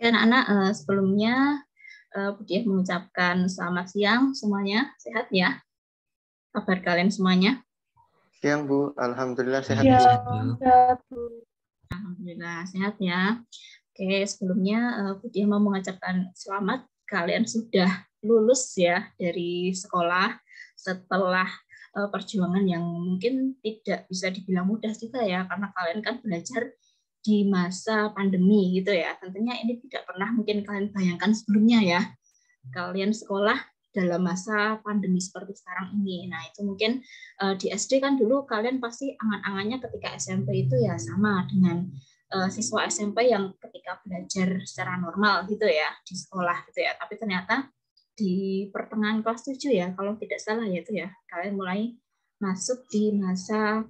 Anak-anak, sebelumnya Bu Diah mengucapkan selamat siang semuanya, sehat ya? Kabar kalian semuanya? Siang Bu, Alhamdulillah sehat. Sehat Bu. Alhamdulillah sehat ya. Oke, sebelumnya Bu Diah mau mengucapkan selamat, kalian sudah lulus ya dari sekolah setelah perjuangan yang mungkin tidak bisa dibilang mudah juga ya, karena kalian kan belajar di masa pandemi gitu ya. Tentunya ini tidak pernah mungkin kalian bayangkan sebelumnya ya. Kalian sekolah dalam masa pandemi seperti sekarang ini. Nah, itu mungkin di SD kan dulu kalian pasti angan-angannya ketika SMP itu ya sama dengan siswa SMP yang ketika belajar secara normal gitu ya di sekolah gitu ya. Tapi ternyata di pertengahan kelas 7 ya, kalau tidak salah ya itu ya, kalian mulai masuk di masa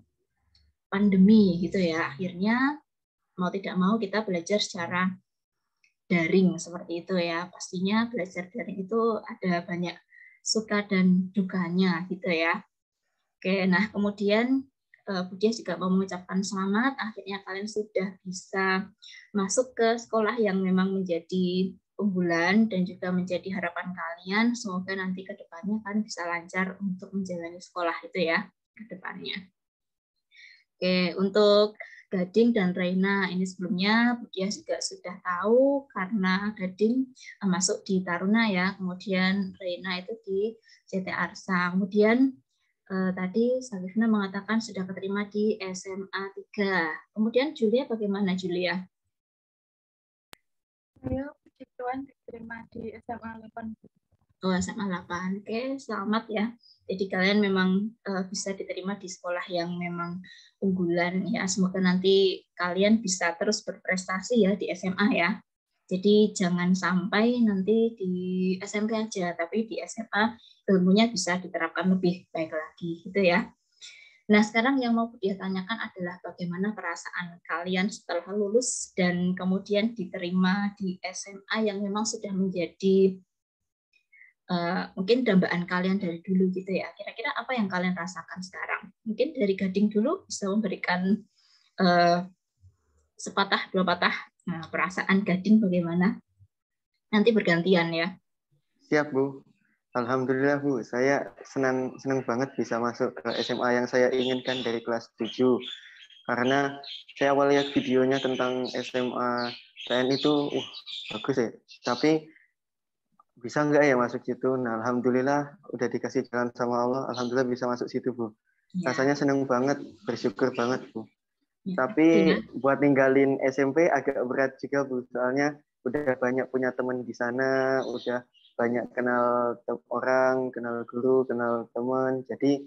pandemi gitu ya. Akhirnya mau tidak mau kita belajar secara daring seperti itu ya. Pastinya belajar daring itu ada banyak suka dan dukanya gitu ya. Oke, nah kemudian Bu Diah juga mau mengucapkan selamat, akhirnya kalian sudah bisa masuk ke sekolah yang memang menjadi unggulan dan juga menjadi harapan kalian. Semoga nanti ke depannya kalian bisa lancar untuk menjalani sekolah itu ya ke depannya. Oke, untuk Gading dan Reina ini sebelumnya Bu Diah juga sudah tahu karena Gading masuk di Taruna ya, kemudian Reina itu di CT Arsa. Kemudian tadi Sakifna mengatakan sudah keterima di SMA 3. Kemudian Julia bagaimana Julia? Saya puji Tuhan diterima di SMA 8. Oh, SMA 8. Oke, selamat ya. Jadi kalian memang bisa diterima di sekolah yang memang unggulan ya. Semoga nanti kalian bisa terus berprestasi ya di SMA ya. Jadi jangan sampai nanti di SMP aja, tapi di SMA ilmunya bisa diterapkan lebih baik lagi gitu ya. Nah, sekarang yang mau dia tanyakan adalah bagaimana perasaan kalian setelah lulus dan kemudian diterima di SMA yang memang sudah menjadi mungkin dambaan kalian dari dulu gitu ya. Kira-kira apa yang kalian rasakan sekarang? Mungkin dari Gading dulu bisa memberikan sepatah dua patah perasaan Gading bagaimana? Nanti bergantian ya. Siap Bu. Alhamdulillah Bu, saya senang banget bisa masuk ke SMA yang saya inginkan dari kelas 7. Karena saya awal lihat videonya tentang SMA TN itu, bagus ya. Tapi bisa nggak ya masuk situ? Nah, Alhamdulillah udah dikasih jalan sama Allah. Alhamdulillah bisa masuk situ Bu. Ya. Rasanya senang banget, bersyukur banget Bu. Ya. Tapi Ya. buat ninggalin SMP agak berat juga Bu. Soalnya udah banyak punya teman di sana, udah banyak kenal orang, kenal guru, kenal teman. Jadi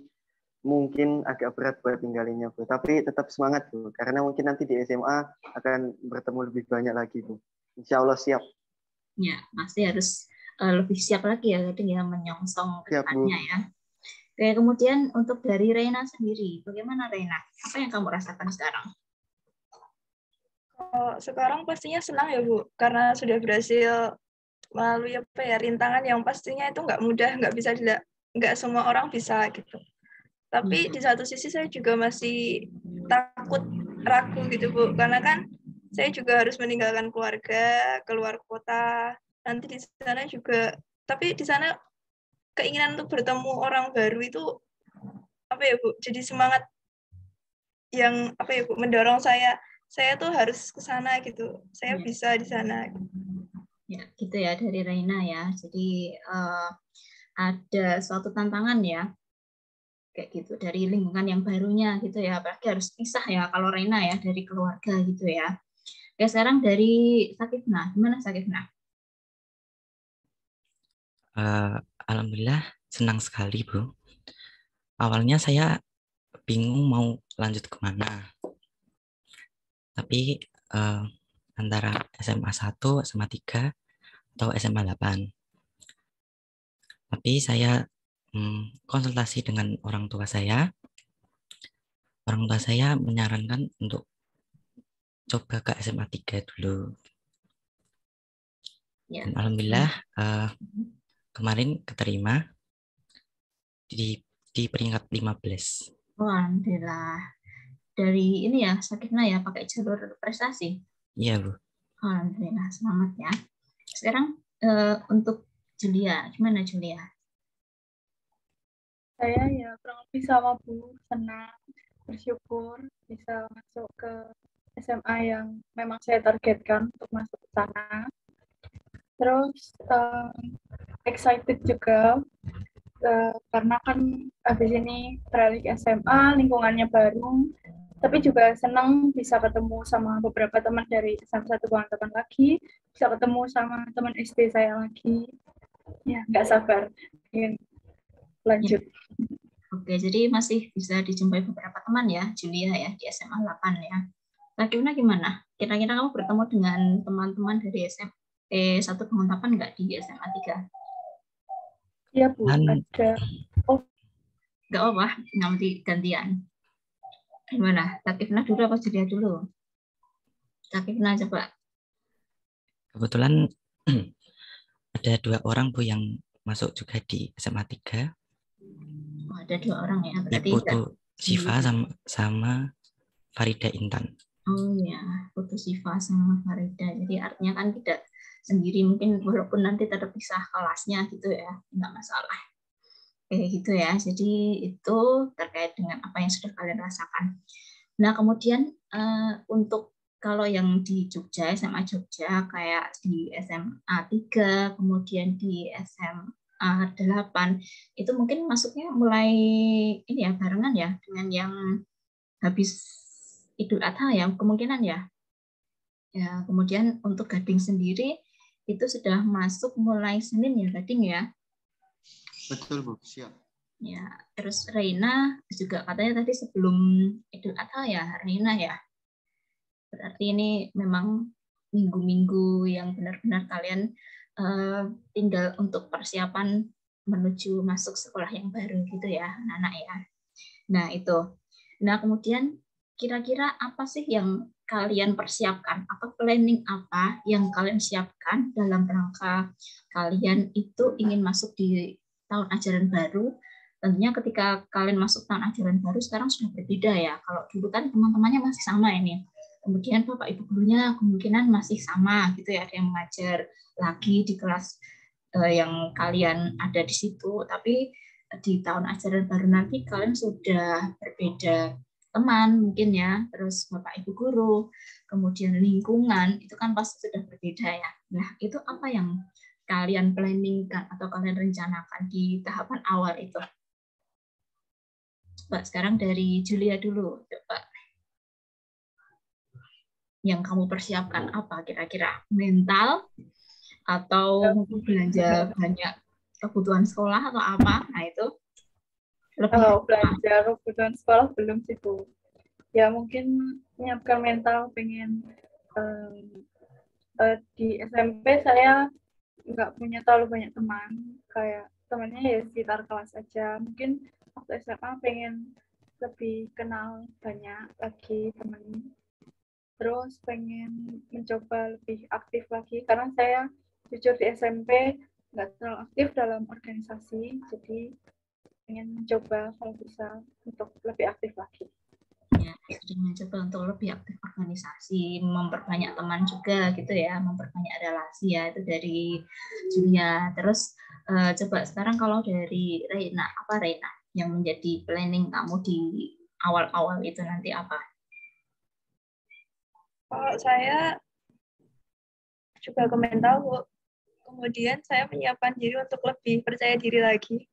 mungkin agak berat buat ninggalinnya Bu. Tapi tetap semangat Bu. Karena mungkin nanti di SMA akan bertemu lebih banyak lagi Bu. Insya Allah siap. Ya, pasti harus lebih siap lagi ya, Gading ya, menyongsong ke depannya ya. Oke, kemudian untuk dari Reina sendiri, bagaimana Reina? Apa yang kamu rasakan sekarang? Sekarang pastinya senang ya Bu, karena sudah berhasil melalui rintangan yang pastinya itu nggak mudah, nggak semua orang bisa gitu. Tapi di satu sisi saya juga masih takut, ragu gitu Bu, karena kan saya juga harus meninggalkan keluarga, keluar kota. Nanti di sana juga, tapi di sana keinginan untuk bertemu orang baru itu Bu, jadi semangat yang Bu, mendorong saya tuh harus ke sana gitu. Saya bisa di sana. Ya, gitu ya dari Reina ya. Jadi ada suatu tantangan ya. Kayak gitu dari lingkungan yang barunya gitu ya. Apalagi harus pisah ya kalau Reina ya dari keluarga gitu ya. Oke, sekarang dari Sakifna. Gimana Sakifna? Alhamdulillah senang sekali Bu. Awalnya saya bingung mau lanjut kemana. Tapi antara SMA 1, SMA 3, atau SMA 8. Tapi saya konsultasi dengan orang tua saya. Orang tua saya menyarankan untuk coba ke SMA 3 dulu. Ya. Dan alhamdulillah kemarin keterima di peringkat 15. Oh, alhamdulillah. Dari ini ya, Sakifna ya, pakai jalur prestasi? Iya, Bu. Alhamdulillah, selamat ya. Sekarang untuk Julia, gimana Julia? Saya ya kurang lebih sama Bu, senang, bersyukur bisa masuk ke SMA yang memang saya targetkan untuk masuk ke sana. Terus excited juga karena kan habis ini beralih ke SMA, lingkungannya baru, tapi juga senang bisa ketemu sama beberapa teman dari SMA 1 Bangawan lagi, bisa ketemu sama teman SD saya lagi. Ya, nggak sabar ingin lanjut. Ya. Oke, jadi masih bisa dijumpai beberapa teman ya, Julia ya, di SMA 8 ya. Bagaimana gimana? Kira-kira kamu bertemu dengan teman-teman dari SMP 1 Bangun 8 nggak di SMA 3? Iya, Bu, ada. Oh. Nggak apa, nanti gantian. Gimana? Takifna dulu apa Julia dulu? Takifna coba. Kebetulan ada 2 orang Bu yang masuk juga di SMA 3. Oh, ada 2 orang ya, berarti Putu Siva sama Farida Intan. Oh ya, Putu Siva sama Farida. Jadi artinya kan tidak sendiri, mungkin walaupun nanti terpisah kelasnya gitu ya, nggak masalah. Kayak gitu ya. Jadi itu terkait dengan apa yang sudah kalian rasakan. Nah, kemudian untuk kalau yang di Jogja, SMA Jogja, kayak di SMA 3, kemudian di SMA 8, itu mungkin masuknya mulai ini ya, barengan ya, dengan yang habis Idul Adha ya, kemungkinan ya. Ya, kemudian untuk Gading sendiri, itu sudah masuk mulai Senin ya, Gading ya? Betul, Bu. Siap. Ya, terus Reina juga katanya tadi sebelum Idul Adha ya, Reina ya. Berarti ini memang minggu-minggu yang benar-benar kalian tinggal untuk persiapan menuju masuk sekolah yang baru gitu ya, anak-anak ya. Nah, itu. Nah, kemudian kira-kira apa sih yang kalian persiapkan? Atau planning apa yang kalian siapkan dalam rangka kalian itu ingin masuk di tahun ajaran baru? Tentunya ketika kalian masuk tahun ajaran baru sekarang sudah berbeda ya. Kalau dulu kan teman-temannya masih sama ini. Kemudian Bapak Ibu gurunya kemungkinan masih sama gitu ya, ada yang mengajar lagi di kelas yang kalian ada di situ, tapi di tahun ajaran baru nanti kalian sudah berbeda teman mungkin ya, terus Bapak Ibu guru, kemudian lingkungan, itu kan pasti sudah berbeda ya. Nah, itu apa yang kalian planningkan atau kalian rencanakan di tahapan awal itu? Coba sekarang dari Julia dulu, coba. Yang kamu persiapkan apa kira-kira? Mental atau belanja banyak kebutuhan sekolah atau apa? Nah, itu Kalau belanja kebutuhan sekolah belum sih, Bu. Ya mungkin menyiapkan mental, pengen di SMP saya nggak punya terlalu banyak teman, kayak temannya ya sekitar kelas aja. Mungkin waktu SMA pengen lebih kenal banyak lagi teman. Terus pengen mencoba lebih aktif lagi, karena saya jujur di SMP nggak terlalu aktif dalam organisasi, jadi ingin mencoba kalau bisa untuk lebih aktif lagi. Ya, sudah mencoba untuk lebih aktif organisasi, memperbanyak teman juga gitu ya, memperbanyak relasi ya, itu dari Julia. Terus coba sekarang kalau dari Reina, apa Reina yang menjadi planning kamu di awal-awal itu nanti apa? Kalau saya juga ke mental, Bu. Kemudian saya menyiapkan diri untuk lebih percaya diri lagi.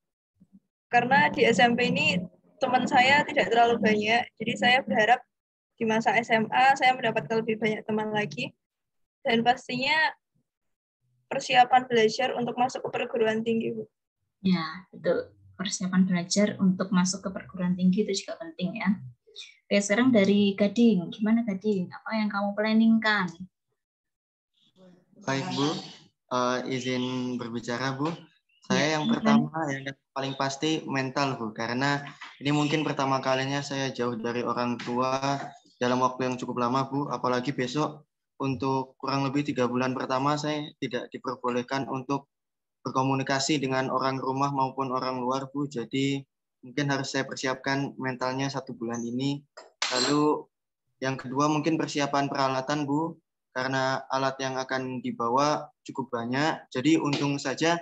Karena di SMP ini teman saya tidak terlalu banyak, jadi saya berharap di masa SMA saya mendapatkan lebih banyak teman lagi. Dan pastinya persiapan belajar untuk masuk ke perguruan tinggi, Bu. Ya, betul. Persiapan belajar untuk masuk ke perguruan tinggi itu juga penting ya. Oke, sekarang dari Gading. Gimana Gading? Apa yang kamu planningkan? Baik, Bu. Izin berbicara, Bu. Saya yang pertama, yang paling pasti mental, Bu. Karena ini mungkin pertama kalinya saya jauh dari orang tua dalam waktu yang cukup lama, Bu. Apalagi besok untuk kurang lebih 3 bulan pertama saya tidak diperbolehkan untuk berkomunikasi dengan orang rumah maupun orang luar, Bu. Jadi mungkin harus saya persiapkan mentalnya 1 bulan ini. Lalu yang kedua mungkin persiapan peralatan, Bu. karena alat yang akan dibawa cukup banyak. Jadi untung saja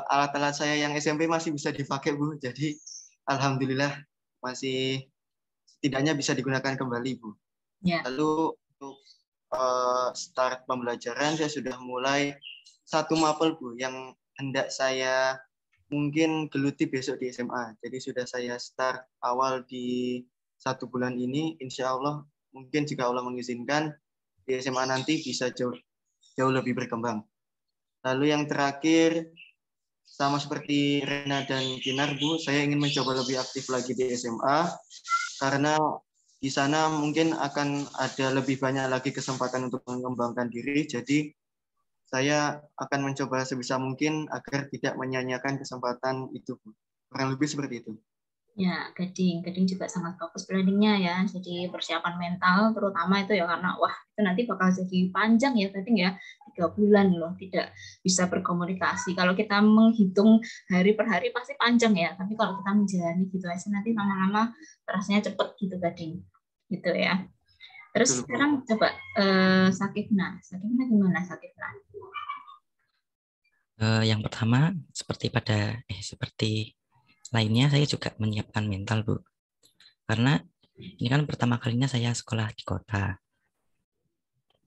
alat-alat saya yang SMP masih bisa dipakai, Bu. Jadi alhamdulillah masih setidaknya bisa digunakan kembali, Bu. Ya. Lalu untuk start pembelajaran saya sudah mulai satu mapel, Bu, yang hendak saya mungkin geluti besok di SMA. Jadi sudah saya start awal di 1 bulan ini. Insya Allah mungkin jika Allah mengizinkan di SMA nanti bisa jauh lebih berkembang. Lalu yang terakhir, sama seperti Rena dan Kinar, Bu, saya ingin mencoba lebih aktif lagi di SMA karena di sana mungkin akan ada lebih banyak lagi kesempatan untuk mengembangkan diri. Jadi saya akan mencoba sebisa mungkin agar tidak menyia-nyiakan kesempatan itu, Bu. Kurang lebih seperti itu. Ya, Gading juga sangat fokus planningnya ya. Jadi persiapan mental terutama itu ya, karena wah itu nanti bakal jadi panjang ya, Gading ya, 3 bulan loh tidak bisa berkomunikasi. Kalau kita menghitung hari per hari pasti panjang ya, tapi kalau kita menjalani gitu aja nanti lama-lama terasanya cepet gitu, Gading. Gitu ya. Terus sekarang coba Sakifna gimana Sakifna? Yang pertama seperti lainnya, saya juga menyiapkan mental, Bu. Karena ini kan pertama kalinya saya sekolah di kota.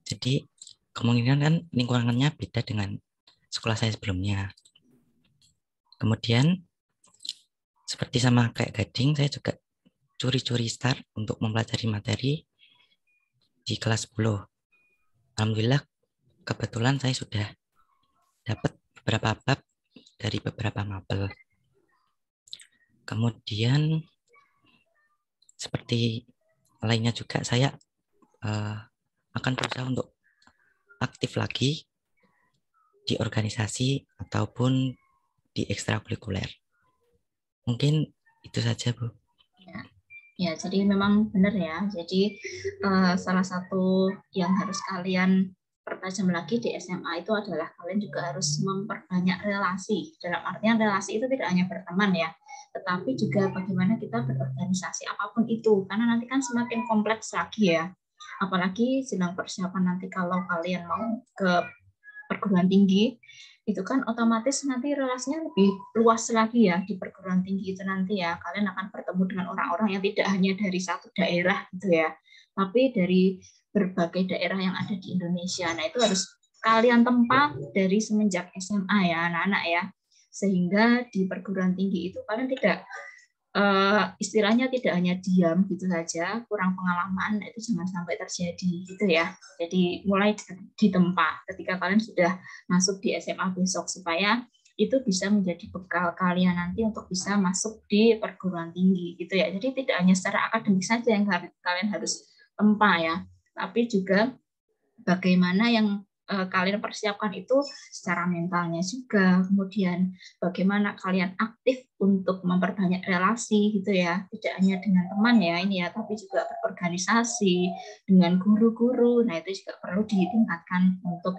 Jadi kemungkinan kan lingkungannya beda dengan sekolah saya sebelumnya. Kemudian seperti sama kayak Gading, saya juga curi-curi start untuk mempelajari materi di kelas 10. Alhamdulillah kebetulan saya sudah dapat beberapa bab dari beberapa mapel. Kemudian seperti lainnya juga saya akan berusaha untuk aktif lagi di organisasi ataupun di ekstrakurikuler. Mungkin itu saja, Bu. Ya, jadi memang benar ya. Jadi salah satu yang harus kalian pertajam lagi di SMA itu adalah kalian juga harus memperbanyak relasi. Dalam artian relasi itu tidak hanya berteman ya, tetapi juga bagaimana kita berorganisasi apapun itu. Karena nanti kan semakin kompleks lagi ya. Apalagi sedang persiapan nanti kalau kalian mau ke perguruan tinggi, itu kan otomatis nanti relasinya lebih luas lagi ya di perguruan tinggi itu nanti ya. Kalian akan bertemu dengan orang-orang yang tidak hanya dari satu daerah gitu ya, tapi dari berbagai daerah yang ada di Indonesia. Nah, itu harus kalian tempa dari semenjak SMA ya, anak-anak ya. Sehingga di perguruan tinggi itu kalian tidak istilahnya tidak hanya diam gitu saja, kurang pengalaman, itu jangan sampai terjadi gitu ya. Jadi mulai ditempa ketika kalian sudah masuk di SMA besok supaya itu bisa menjadi bekal kalian nanti untuk bisa masuk di perguruan tinggi gitu ya. Jadi tidak hanya secara akademik saja yang kalian harus tempa ya, tapi juga bagaimana yang kalian persiapkan itu secara mentalnya juga, kemudian bagaimana kalian aktif untuk memperbanyak relasi gitu ya, tidak hanya dengan teman ya ini ya, tapi juga berorganisasi dengan guru-guru. Nah, itu juga perlu ditingkatkan untuk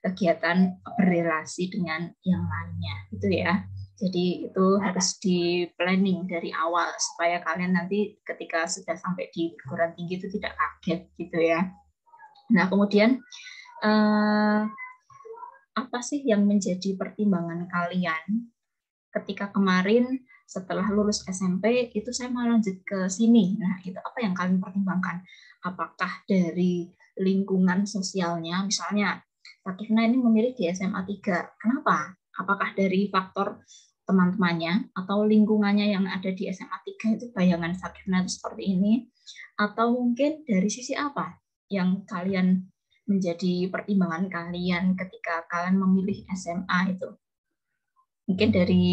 kegiatan berrelasi dengan yang lainnya gitu ya. Jadi itu harus di planning dari awal supaya kalian nanti ketika sudah sampai di perguruan tinggi itu tidak kaget gitu ya. Nah, kemudian apa sih yang menjadi pertimbangan kalian ketika kemarin setelah lulus SMP itu saya mau lanjut ke sini? Nah, itu apa yang kalian pertimbangkan? Apakah dari lingkungan sosialnya, misalnya Sakifna ini memilih di SMA 3, kenapa? Apakah dari faktor teman-temannya atau lingkungannya yang ada di SMA 3 itu bayangan Sakifna itu seperti ini, atau mungkin dari sisi apa yang kalian menjadi pertimbangan kalian ketika kalian memilih SMA itu? Mungkin dari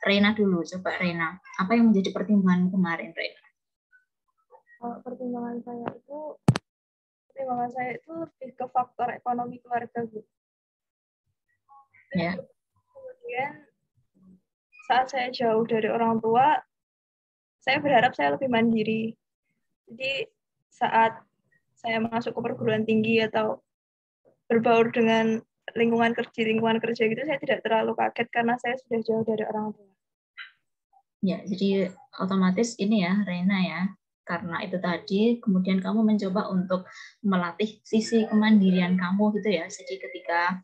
Rena dulu, coba Rena. Apa yang menjadi pertimbangan kemarin, Rena? Pertimbangan saya itu lebih ke faktor ekonomi keluarga, Bu. Ya. Kemudian saat saya jauh dari orang tua, saya berharap saya lebih mandiri. Jadi saat saya masuk ke perguruan tinggi atau berbaur dengan lingkungan kerja gitu, saya tidak terlalu kaget karena saya sudah jauh dari orang tua. Ya, jadi otomatis ini ya, Rena ya, Karena itu tadi, kemudian kamu mencoba untuk melatih sisi kemandirian kamu gitu ya. Jadi ketika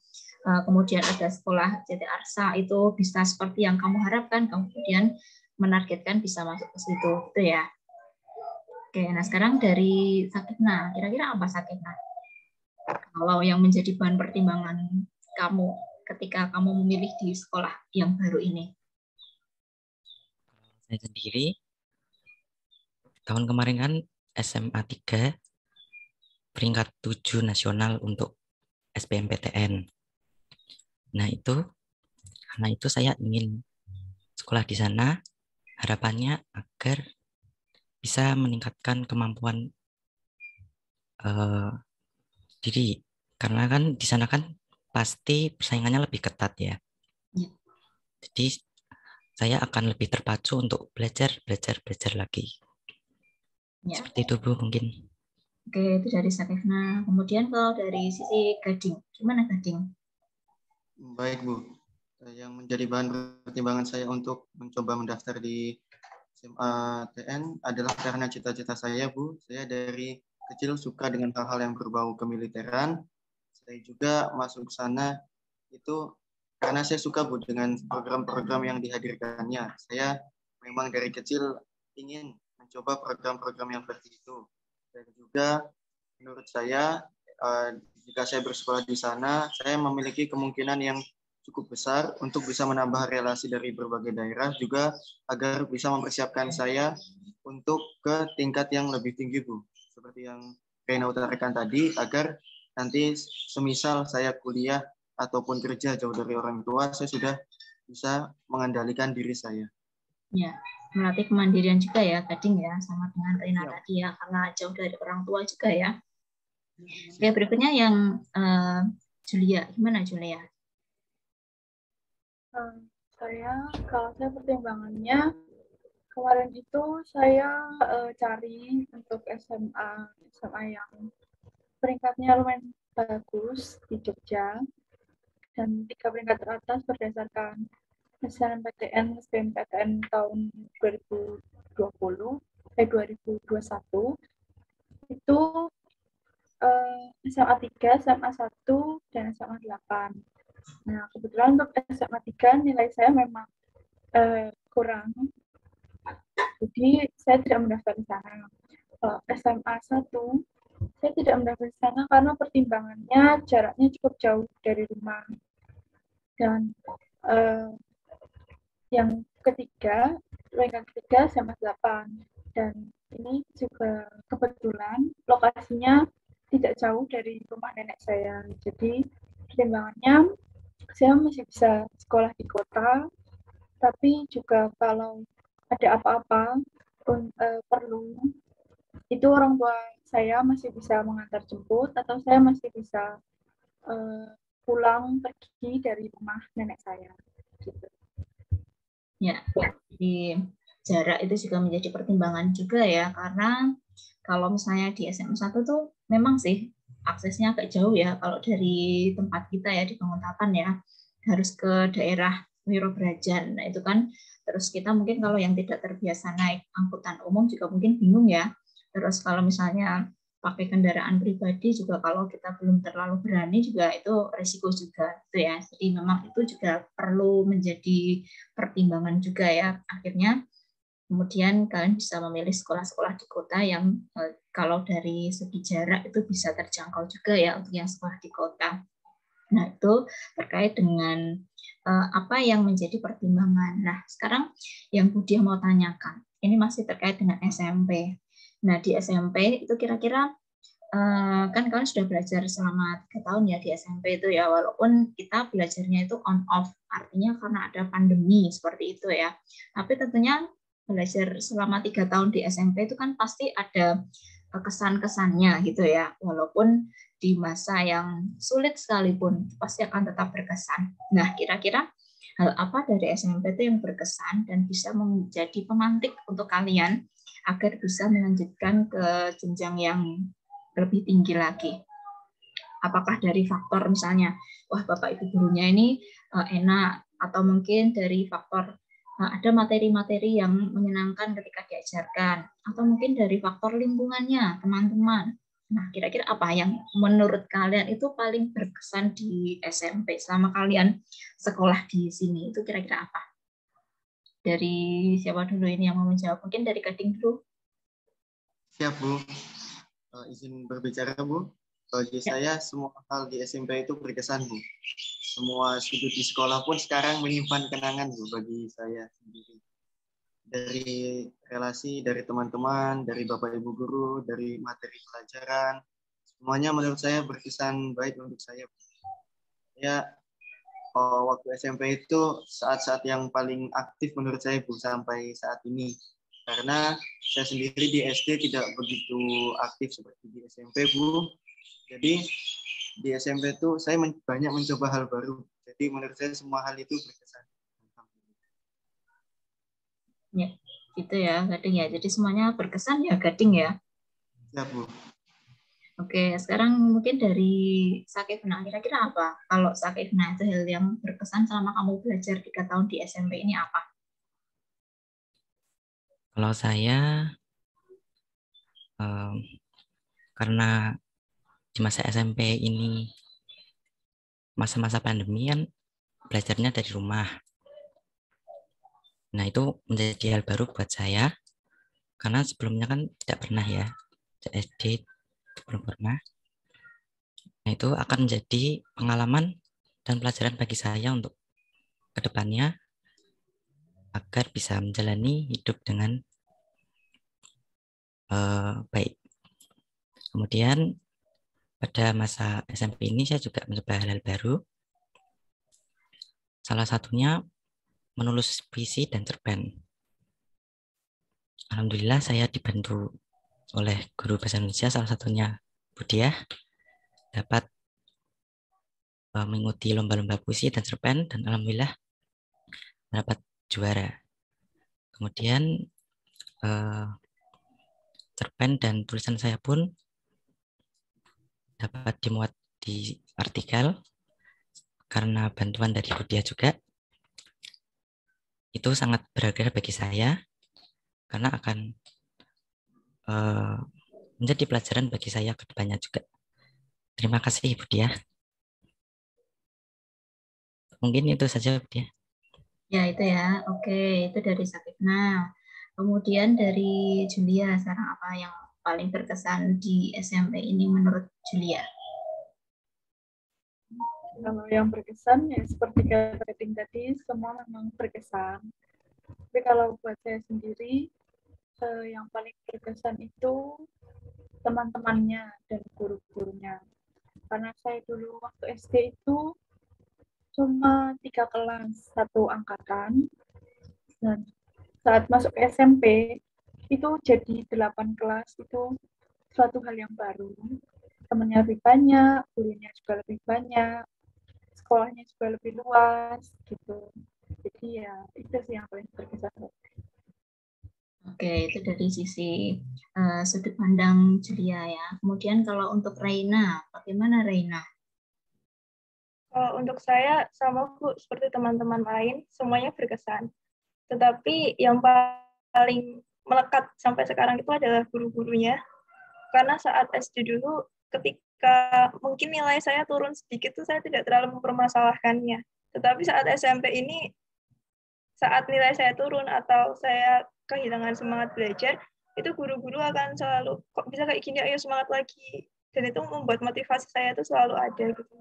kemudian ada sekolah CT Arsa itu bisa seperti yang kamu harapkan, kemudian menargetkan bisa masuk ke situ gitu ya. Oke, nah sekarang dari Sakina, kira-kira apa Sakina? Kalau yang menjadi bahan pertimbangan kamu ketika kamu memilih di sekolah yang baru ini? Saya sendiri tahun kemarin kan SMA 3 peringkat 7 nasional untuk SBMPTN. Nah karena itu saya ingin sekolah di sana, harapannya agar bisa meningkatkan kemampuan diri. Karena kan di sana kan pasti persaingannya lebih ketat ya. Jadi saya akan lebih terpacu untuk belajar lagi. Ya. Seperti itu Bu mungkin. Oke, itu dari Sakina. Kemudian kalau dari sisi Gading, gimana Gading? Baik Bu, yang menjadi bahan pertimbangan saya untuk mencoba mendaftar di SMA TN adalah karena cita-cita saya Bu. Saya dari kecil suka dengan hal-hal yang berbau kemiliteran. Saya juga masuk ke sana itu karena saya suka Bu dengan program-program yang dihadirkannya. Saya memang dari kecil ingin mencoba program-program yang seperti itu. Dan juga menurut saya jika saya bersekolah di sana, saya memiliki kemungkinan yang cukup besar untuk bisa menambah relasi dari berbagai daerah, juga agar bisa mempersiapkan saya untuk ke tingkat yang lebih tinggi Bu. Seperti yang Reina utarakan tadi, agar nanti semisal saya kuliah ataupun kerja jauh dari orang tua, saya sudah bisa mengendalikan diri saya. Ya, melatih kemandirian juga ya, Gading ya, sama dengan Reina tadi ya, karena jauh dari orang tua juga ya. Oke, berikutnya yang Julia, gimana Julia? Kalau saya pertimbangannya kemarin itu saya cari untuk SMA yang peringkatnya lumayan bagus di Jogja, dan 3 peringkat teratas berdasarkan SNMPTN SBMPTN tahun 2021 itu SMA 3, SMA 1, dan SMA 8. Nah, kebetulan untuk SMA 3 nilai saya memang kurang, jadi saya tidak mendaftar di sana. SMA 1 saya tidak mendaftar di sana karena pertimbangannya jaraknya cukup jauh dari rumah. Dan yang ketiga, peringkat ketiga SMA 8. Dan ini juga kebetulan lokasinya tidak jauh dari rumah nenek saya. Jadi pertimbangannya saya masih bisa sekolah di kota, tapi juga kalau ada apa-apa perlu, itu orang tua saya masih bisa mengantar jemput, atau saya masih bisa pulang pergi dari rumah nenek saya. Gitu. Ya, di jarak itu juga menjadi pertimbangan juga ya, karena kalau misalnya di SMA 1 tuh memang sih aksesnya agak jauh ya, kalau dari tempat kita ya di Banguntapan ya, harus ke daerah Wirobrajan. Nah itu kan, terus kita mungkin kalau yang tidak terbiasa naik angkutan umum juga mungkin bingung ya. Terus kalau misalnya pakai kendaraan pribadi juga kalau kita belum terlalu berani juga itu resiko juga gitu ya. Jadi memang itu juga perlu menjadi pertimbangan juga ya. Akhirnya kemudian kalian bisa memilih sekolah-sekolah di kota yang kalau dari segi jarak itu bisa terjangkau juga ya untuk yang sekolah di kota. Nah, itu terkait dengan apa yang menjadi pertimbangan. Nah, sekarang yang Budia mau tanyakan, ini masih terkait dengan SMP. Nah, di SMP itu kira-kira kan kalian sudah belajar selama 3 tahun ya di SMP itu ya, walaupun kita belajarnya itu on off, artinya karena ada pandemi seperti itu ya. Tapi tentunya belajar selama 3 tahun di SMP itu kan pasti ada kesan-kesannya gitu ya, walaupun di masa yang sulit sekalipun pasti akan tetap berkesan. Nah, kira-kira hal apa dari SMP itu yang berkesan dan bisa menjadi pemantik untuk kalian agar bisa melanjutkan ke jenjang yang lebih tinggi lagi? Apakah dari faktor misalnya, wah Bapak Ibu gurunya ini enak, atau mungkin dari faktor ada materi-materi yang menyenangkan ketika diajarkan, atau mungkin dari faktor lingkungannya, teman-teman. Nah, kira-kira apa yang menurut kalian itu paling berkesan di SMP selama kalian sekolah di sini? Itu kira-kira apa? Dari siapa dulu ini yang mau menjawab? Mungkin dari Gading dulu. Siap, Bu. Izin berbicara, Bu. Bagi saya, semua hal di SMP itu berkesan, Bu. Semua sudut di sekolah pun sekarang menyimpan kenangan, Bu, bagi saya sendiri. Dari relasi, dari teman-teman, dari Bapak Ibu Guru, dari materi pelajaran, semuanya menurut saya berkesan baik untuk saya. Ya, waktu SMP itu saat-saat yang paling aktif menurut saya, Bu, sampai saat ini. Karena saya sendiri di SD tidak begitu aktif seperti di SMP, Bu. Jadi di SMP itu saya banyak mencoba hal baru. Jadi menurut saya semua hal itu berkesan. Ya, gitu ya, Gading ya. Jadi semuanya berkesan ya, Gading ya. Ya, Bu. Oke, sekarang mungkin dari Sakifna, kira-kira apa? Kalau Sakifna itu hal yang berkesan selama kamu belajar 3 tahun di SMP ini apa? Kalau saya, karena di masa SMP ini masa-masa pandemi kan belajarnya dari rumah. Nah, itu menjadi hal baru buat saya, karena sebelumnya kan tidak pernah ya, SD belum pernah. Nah, itu akan menjadi pengalaman dan pelajaran bagi saya untuk kedepannya agar bisa menjalani hidup dengan baik. Kemudian pada masa SMP ini saya juga mencoba hal-hal baru. Salah satunya menulis puisi dan cerpen. Alhamdulillah saya dibantu oleh guru bahasa Indonesia, salah satunya Budiah, dapat mengikuti lomba-lomba puisi dan cerpen, dan alhamdulillah mendapat juara. Kemudian cerpen dan tulisan saya pun dapat dimuat di artikel karena bantuan dari Budiah juga. Itu sangat berharga bagi saya karena akan menjadi pelajaran bagi saya ke depannya juga. Terima kasih Budiah. Mungkin itu saja Budiah. Ya, itu ya. Oke, itu dari Sakifna. Kemudian dari Julia, sekarang apa yang paling berkesan di SMP ini menurut Julia? Kalau yang berkesan ya seperti kata Gading tadi, semua memang berkesan. Tapi kalau buat saya sendiri, yang paling berkesan itu teman-temannya dan guru-gurunya. Karena saya dulu waktu SD itu cuma 3 kelas, 1 angkatan. Dan saat masuk SMP, itu jadi 8 kelas, itu suatu hal yang baru. Temannya lebih banyak, gurunya juga lebih banyak, sekolahnya juga lebih luas, gitu. Jadi ya, itu sih yang paling berkesan. Oke, itu dari sisi sudut pandang Julia ya. Kemudian kalau untuk Reina, bagaimana Reina? Untuk saya sama Bu, seperti teman-teman lain, semuanya berkesan. Tetapi yang paling melekat sampai sekarang itu adalah guru-gurunya. Karena saat SD dulu, ketika mungkin nilai saya turun sedikit, tuh saya tidak terlalu mempermasalahkannya. Tetapi saat SMP ini, saat nilai saya turun atau saya kehilangan semangat belajar, itu guru-guru akan selalu, kok bisa kayak gini, ayo semangat lagi. Dan itu membuat motivasi saya itu selalu ada gitu.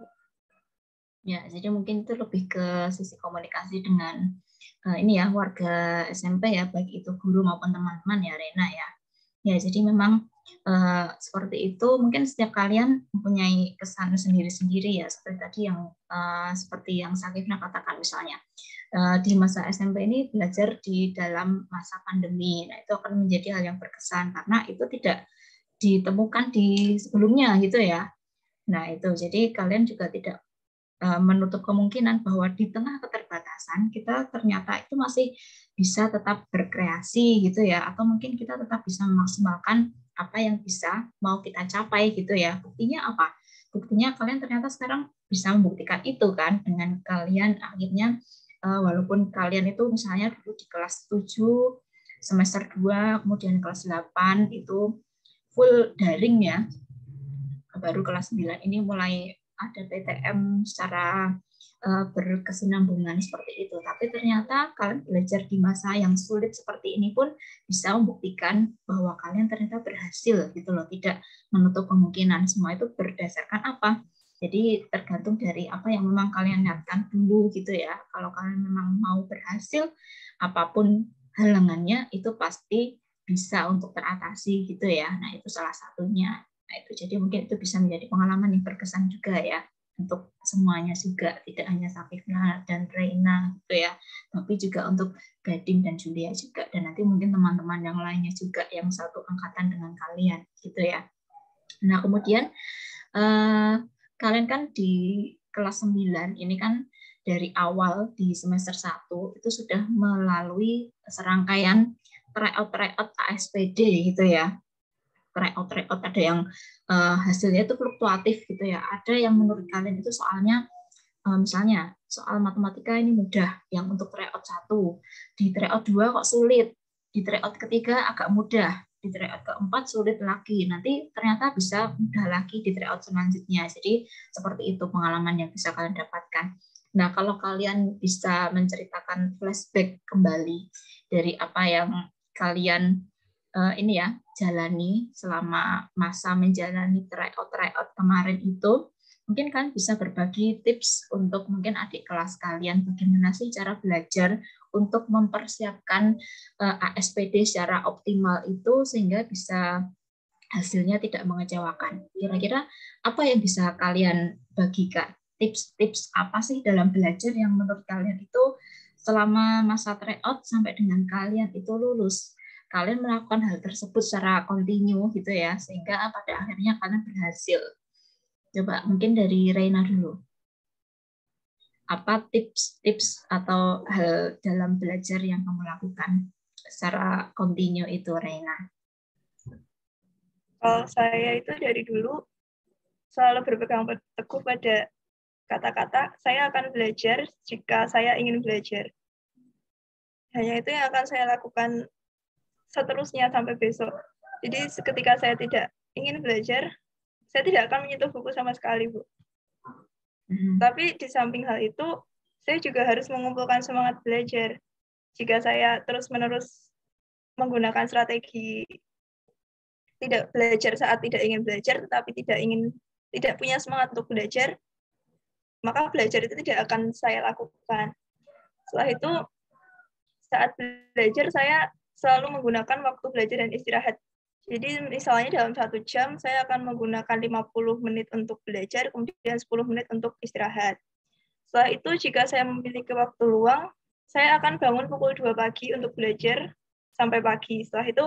Ya, jadi mungkin itu lebih ke sisi komunikasi dengan ini ya, warga SMP ya, baik itu guru maupun teman-teman ya, Rena ya. Ya, jadi memang seperti itu. Mungkin setiap kalian mempunyai kesan sendiri-sendiri ya, seperti tadi yang seperti yang Sakifna katakan misalnya. Di masa SMP ini belajar di dalam masa pandemi. Nah, itu akan menjadi hal yang berkesan karena itu tidak ditemukan di sebelumnya gitu ya. Nah, itu jadi kalian juga tidak menutup kemungkinan bahwa di tengah keterbatasan kita ternyata itu masih bisa tetap berkreasi gitu ya, atau mungkin kita tetap bisa memaksimalkan apa yang bisa mau kita capai gitu ya. Buktinya apa? Buktinya kalian ternyata sekarang bisa membuktikan itu kan dengan kalian akhirnya walaupun kalian itu misalnya dulu di kelas 7, semester 2, kemudian kelas 8 itu full daring ya, baru kelas 9 ini mulai ada PTM secara berkesinambungan seperti itu. Tapi ternyata kalian belajar di masa yang sulit seperti ini pun bisa membuktikan bahwa kalian ternyata berhasil gitu loh, tidak menutup kemungkinan. Semua itu berdasarkan apa? Jadi tergantung dari apa yang memang kalian niatkan dulu gitu ya. Kalau kalian memang mau berhasil, apapun halangannya itu pasti bisa untuk teratasi gitu ya. Nah, itu salah satunya. Nah, itu jadi mungkin itu bisa menjadi pengalaman yang berkesan juga ya untuk semuanya juga, tidak hanya Safifna dan Reina gitu ya, tapi juga untuk Gading dan Julia juga, dan nanti mungkin teman-teman yang lainnya juga yang satu angkatan dengan kalian gitu ya. Nah, kemudian kalian kan di kelas 9 ini kan dari awal di semester 1 itu sudah melalui serangkaian tryout ASPD gitu ya. Tryout ada yang hasilnya itu fluktuatif gitu ya. Ada yang menurut kalian itu soalnya misalnya soal matematika ini mudah, yang untuk tryout 1, di tryout 2 kok sulit, di tryout ketiga agak mudah, di tryout keempat sulit lagi, nanti ternyata bisa mudah lagi di tryout selanjutnya. Jadi seperti itu pengalaman yang bisa kalian dapatkan. Nah, kalau kalian bisa menceritakan flashback kembali dari apa yang kalian ini ya jalani selama masa menjalani tryout kemarin itu, mungkin kan bisa berbagi tips untuk mungkin adik kelas kalian bagaimana sih cara belajar untuk mempersiapkan ASPD secara optimal itu sehingga bisa hasilnya tidak mengecewakan. Kira-kira apa yang bisa kalian bagikan? Tips-tips apa sih dalam belajar yang menurut kalian itu selama masa tryout sampai dengan kalian itu lulus? Kalian melakukan hal tersebut secara kontinu gitu ya, sehingga pada akhirnya kalian berhasil. Coba mungkin dari Reina dulu. Apa tips-tips atau hal dalam belajar yang kamu lakukan secara kontinu itu, Reina? Kalau saya itu dari dulu selalu berpegang teguh pada kata-kata, saya akan belajar jika saya ingin belajar. Hanya itu yang akan saya lakukan seterusnya sampai besok. Jadi ketika saya tidak ingin belajar, saya tidak akan menyentuh buku sama sekali, Bu. Tapi di samping hal itu, saya juga harus mengumpulkan semangat belajar. Jika saya terus-menerus menggunakan strategi tidak belajar saat tidak ingin belajar, tetapi tidak punya semangat untuk belajar, maka belajar itu tidak akan saya lakukan. Setelah itu, saat belajar saya selalu menggunakan waktu belajar dan istirahat. Jadi misalnya dalam 1 jam saya akan menggunakan 50 menit untuk belajar, kemudian 10 menit untuk istirahat. Setelah itu jika saya memiliki waktu luang, saya akan bangun pukul 2 pagi untuk belajar sampai pagi. Setelah itu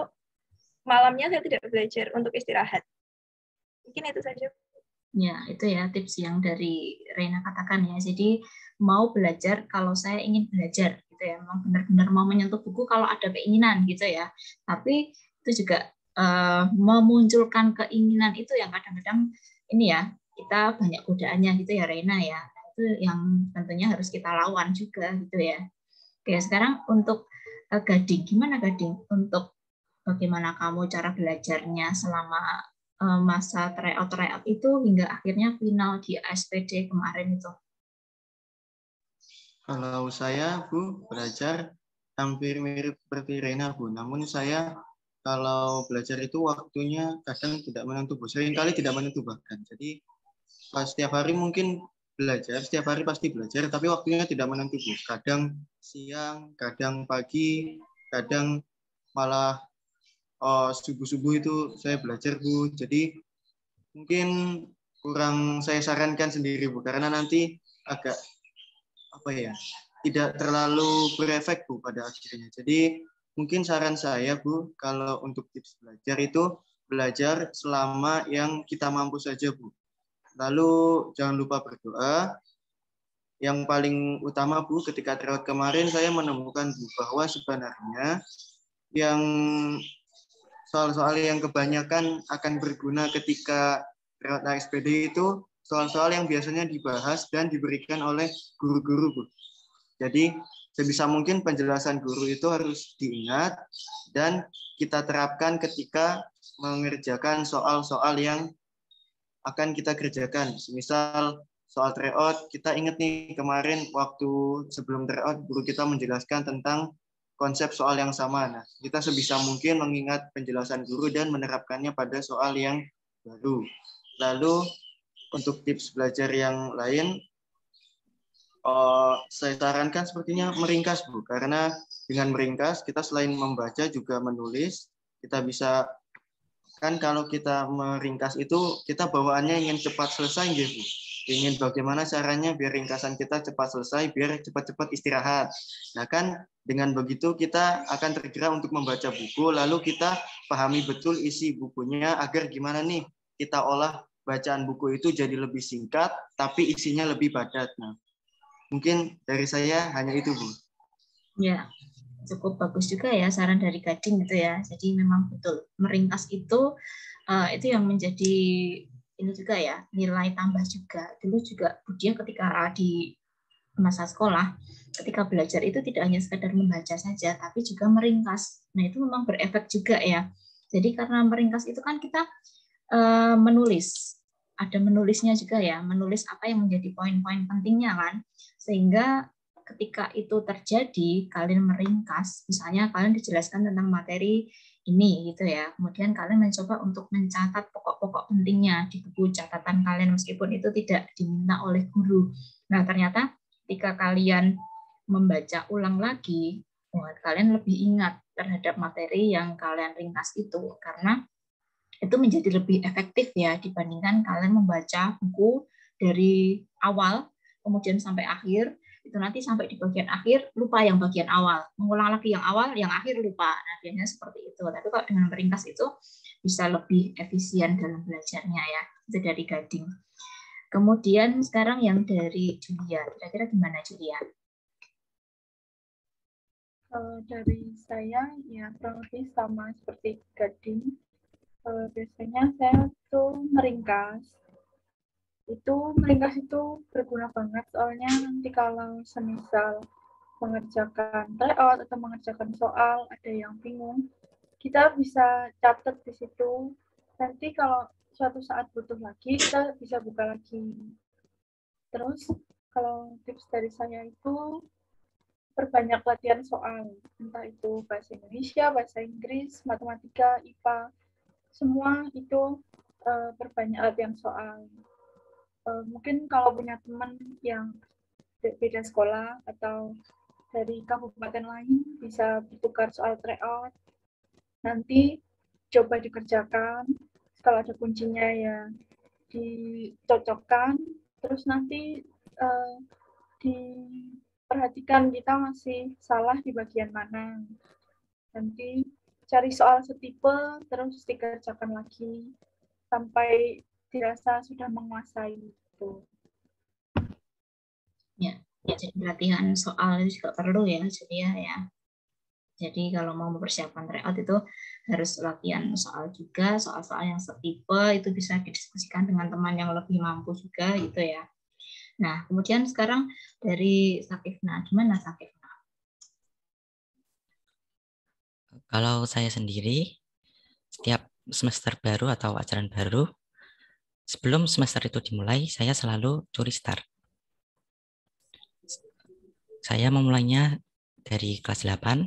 malamnya saya tidak belajar untuk istirahat. Mungkin itu saja. Ya, itu ya tips yang dari Reina katakan ya. Jadi mau belajar kalau saya ingin belajar gitu ya. Memang benar-benar mau menyentuh buku kalau ada keinginan gitu ya. Tapi itu juga memunculkan keinginan itu yang kadang-kadang ini ya, kita banyak godaannya gitu ya Reina ya. Itu yang tentunya harus kita lawan juga gitu ya. Oke, sekarang untuk Gading, gimana Gading untuk bagaimana kamu cara belajarnya selama masa tryout itu hingga akhirnya final di ASPD kemarin itu? Kalau saya, Bu, belajar hampir mirip seperti Reina, Bu. Namun saya kalau belajar itu waktunya kadang tidak menentu, Bu. Seringkali tidak menentu bahkan. Jadi pas setiap hari mungkin belajar, setiap hari pasti belajar, tapi waktunya tidak menentu, Bu. Kadang siang, kadang pagi, kadang malah subuh-subuh itu saya belajar, Bu. Jadi mungkin kurang saya sarankan sendiri, Bu, karena nanti agak tidak terlalu berefek, Bu, pada akhirnya. Jadi mungkin saran saya, Bu, kalau untuk tips belajar itu belajar selama yang kita mampu saja, Bu. Lalu jangan lupa berdoa. Yang paling utama, Bu, ketika tryout kemarin saya menemukan, Bu, bahwa sebenarnya yang soal-soal yang kebanyakan akan berguna ketika tryout ASPD itu soal-soal yang biasanya dibahas dan diberikan oleh guru-guru, Bu. Jadi sebisa mungkin penjelasan guru itu harus diingat dan kita terapkan ketika mengerjakan soal-soal yang akan kita kerjakan. Misal soal tryout, kita ingat nih kemarin waktu sebelum tryout guru kita menjelaskan tentang konsep soal yang sama. Nah, kita sebisa mungkin mengingat penjelasan guru dan menerapkannya pada soal yang baru. Lalu untuk tips belajar yang lain, saya sarankan sepertinya meringkas, Bu. Karena dengan meringkas, kita selain membaca juga menulis. Kita bisa, kan kalau kita meringkas itu, kita bawaannya ingin cepat selesai, Bu. Ingin bagaimana caranya biar ringkasan kita cepat selesai, biar cepat-cepat istirahat. Nah kan dengan begitu kita akan tergerak untuk membaca buku, lalu kita pahami betul isi bukunya agar gimana nih kita olah bacaan buku itu jadi lebih singkat, tapi isinya lebih padat. Nah, mungkin dari saya hanya itu, Bu. Ya, cukup bagus juga ya saran dari Gading gitu ya. Jadi memang betul meringkas itu yang menjadi ini juga ya, nilai tambah juga. Dulu juga Budia ketika di masa sekolah, ketika belajar itu tidak hanya sekedar membaca saja, tapi juga meringkas. Nah, itu memang berefek juga ya. Jadi karena meringkas itu kan kita menulis. Ada menulisnya juga ya, menulis apa yang menjadi poin-poin pentingnya kan. Sehingga ketika itu terjadi, kalian meringkas, misalnya kalian dijelaskan tentang materi ini gitu ya. Kemudian kalian mencoba untuk mencatat pokok-pokok pentingnya di buku catatan kalian meskipun itu tidak diminta oleh guru. Nah, ternyata ketika kalian membaca ulang lagi, kalian lebih ingat terhadap materi yang kalian ringkas itu karena itu menjadi lebih efektif ya dibandingkan kalian membaca buku dari awal kemudian sampai akhir. Itu nanti sampai di bagian akhir lupa yang bagian awal, mengulang lagi yang awal, yang akhir lupa. Nah, biasanya seperti itu. Tapi kalau dengan meringkas itu bisa lebih efisien dalam belajarnya ya. Itu dari Gading. Kemudian sekarang yang dari Julia. Kira-kira gimana Julia? Dari saya ya kurang lebih sama seperti Gading. Biasanya saya tuh meringkas. Meringkas itu berguna banget soalnya nanti kalau semisal mengerjakan tryout atau mengerjakan soal ada yang bingung, kita bisa catat di situ. Nanti kalau suatu saat butuh lagi kita bisa buka lagi. Terus kalau tips dari saya itu perbanyak latihan soal, entah itu bahasa Indonesia, bahasa Inggris, matematika, IPA, semua itu perbanyak latihan soal. Mungkin kalau punya teman yang beda sekolah atau dari kabupaten lain bisa bertukar soal tryout. Nanti coba dikerjakan. Kalau ada kuncinya ya dicocokkan. Terus nanti diperhatikan kita masih salah di bagian mana. Nanti cari soal setipe terus dikerjakan lagi sampai dirasa sudah menguasai itu. Ya, jadi latihan soal itu juga perlu ya, Julia ya. Jadi kalau mau mempersiapkan tryout itu harus latihan soal juga, soal-soal yang setipe itu bisa didiskusikan dengan teman yang lebih mampu juga gitu ya. Nah, kemudian sekarang dari Sakifna, gimana Sakifna? Kalau saya sendiri, setiap semester baru atau ajaran baru, sebelum semester itu dimulai, saya selalu curi start. Saya memulainya dari kelas 8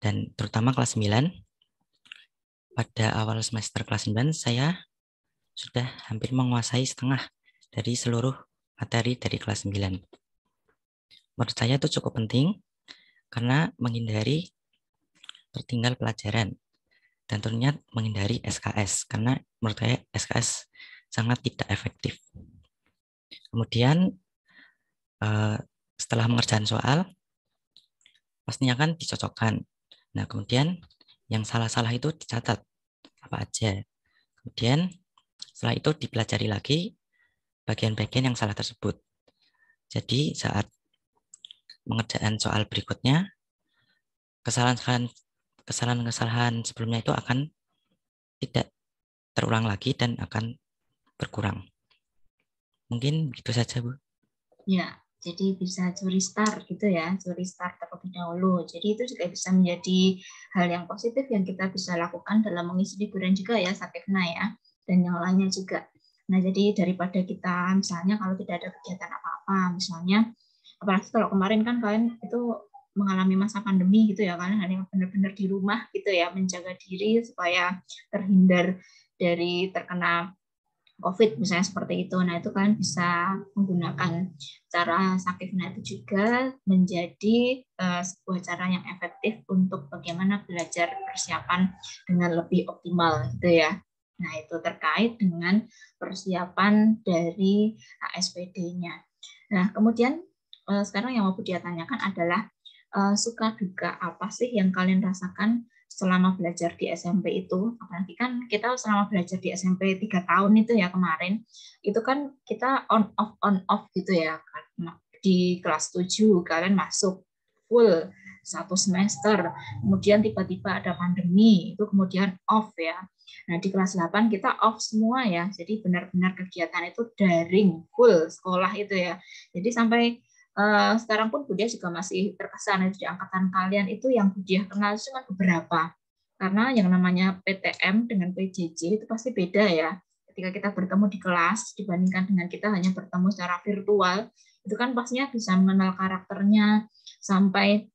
dan terutama kelas 9. Pada awal semester kelas 9, saya sudah hampir menguasai setengah dari seluruh materi dari kelas 9. Menurut saya itu cukup penting karena menghindari tertinggal pelajaran dan tentunya menghindari SKS karena menurut saya SKS sangat tidak efektif. Kemudian setelah mengerjakan soal, pastinya kan dicocokkan. Nah, kemudian yang salah-salah itu dicatat apa aja. Kemudian setelah itu dipelajari lagi bagian-bagian yang salah tersebut. Jadi saat mengerjakan soal berikutnya, kesalahan-kesalahan sebelumnya itu akan tidak terulang lagi dan akan berkurang. Mungkin begitu saja, Bu. Ya, Jadi bisa curi start gitu ya, curi start terlebih dahulu. Jadi itu juga bisa menjadi hal yang positif yang kita bisa lakukan dalam mengisi liburan juga ya, Sakifna ya, dan yang lainnya juga. Nah, jadi daripada kita misalnya kalau tidak ada kegiatan apa-apa, misalnya, apalagi kalau kemarin kan kalian itu mengalami masa pandemi gitu ya, kalian hanya benar-benar di rumah gitu ya, menjaga diri supaya terhindar dari terkena COVID misalnya seperti itu. Nah, itu kalian bisa menggunakan cara Sakifna itu juga menjadi sebuah cara yang efektif untuk bagaimana belajar persiapan dengan lebih optimal gitu ya. Nah, itu terkait dengan persiapan dari ASPD-nya. Nah, kemudian sekarang yang mau dia tanyakan adalah suka duka apa sih yang kalian rasakan selama belajar di SMP itu. Apalagi kan kita selama belajar di SMP 3 tahun itu ya kemarin, itu kan kita on off gitu ya. Di kelas 7 kalian masuk full 1 semester, kemudian tiba-tiba ada pandemi, itu kemudian off ya. Nah, di kelas 8 kita off semua ya, jadi benar-benar kegiatan itu daring, full sekolah itu ya. Jadi sampai sekarang pun Budia juga masih terkesan di angkatan kalian itu yang Budia kenal cuma beberapa. Karena yang namanya PTM dengan PJJ itu pasti beda ya. Ketika kita bertemu di kelas dibandingkan dengan kita hanya bertemu secara virtual, itu kan pastinya bisa mengenal karakternya sampai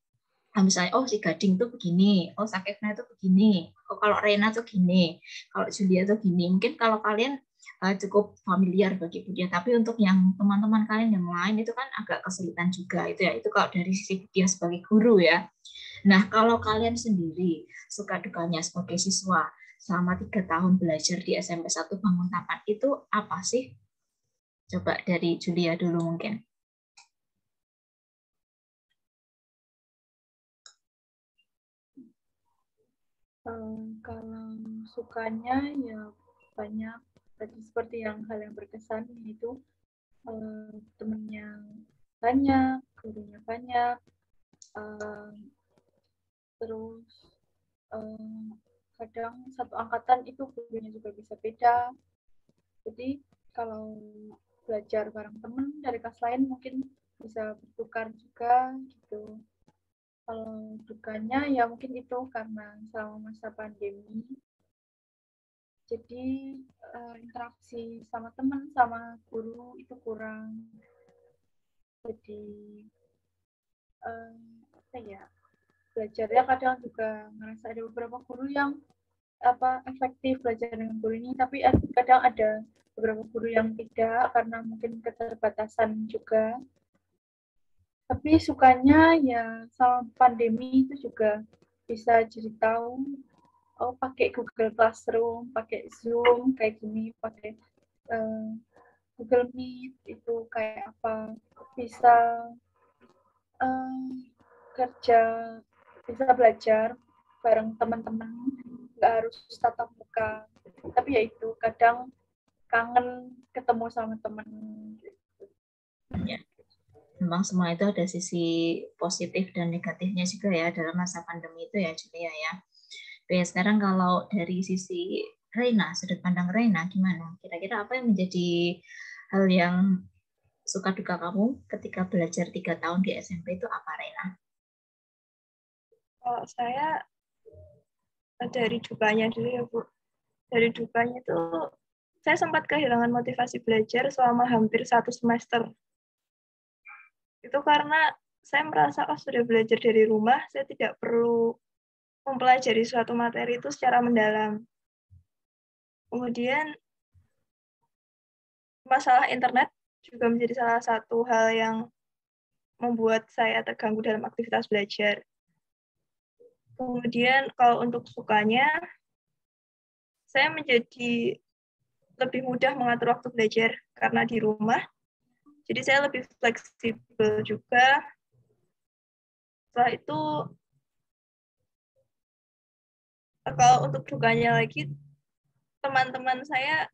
misalnya oh si Gading tuh begini, oh Sakifna itu begini, oh kalau Rena tuh gini, kalau Julia tuh gini. Mungkin kalau kalian cukup familiar bagi Budia, tapi untuk yang teman-teman kalian yang lain itu kan agak kesulitan juga itu ya. Itu kalau dari sisi Budia sebagai guru ya. Nah, kalau kalian sendiri suka dukanya sebagai siswa selama 3 tahun belajar di SMP 1 Banguntapan itu apa sih? Coba dari Julia dulu mungkin. Kalau sukanya ya banyak, tadi seperti yang hal yang berkesan itu temennya banyak, gurunya banyak, terus kadang satu angkatan itu gurunya juga bisa beda. Jadi kalau belajar bareng temen dari kelas lain mungkin bisa bertukar juga gitu. Kalau dukanya ya mungkin itu karena selama masa pandemi, jadi interaksi sama teman sama guru itu kurang. Jadi apa ya, belajarnya kadang juga ngerasa ada beberapa guru yang efektif belajar dengan guru ini, tapi kadang ada beberapa guru yang tidak karena mungkin keterbatasan juga. Tapi sukanya ya sama pandemi itu juga bisa jadi tahu, oh pakai Google Classroom, pakai Zoom kayak gini, pakai Google Meet itu kayak apa, bisa kerja, bisa belajar bareng teman-teman, nggak harus tatap muka. Tapi ya itu kadang kangen ketemu sama teman. Ya. Memang semua itu ada sisi positif dan negatifnya juga ya dalam masa pandemi itu ya Julia ya. Oke, sekarang kalau dari sisi Reina, sudut pandang Reina gimana? Kira-kira apa yang menjadi hal yang suka duka kamu ketika belajar 3 tahun di SMP itu apa, Reina? Kalau saya dari dukanya dulu ya Bu. Dari dukanya itu saya sempat kehilangan motivasi belajar selama hampir 1 semester. Itu karena saya merasa sudah belajar dari rumah, saya tidak perlu mempelajari suatu materi itu secara mendalam. Kemudian masalah internet juga menjadi salah satu hal yang membuat saya terganggu dalam aktivitas belajar. Kemudian kalau untuk sukanya, saya menjadi lebih mudah mengatur waktu belajar karena di rumah. Jadi saya lebih fleksibel juga. Setelah itu, kalau untuk dukanya lagi, teman-teman saya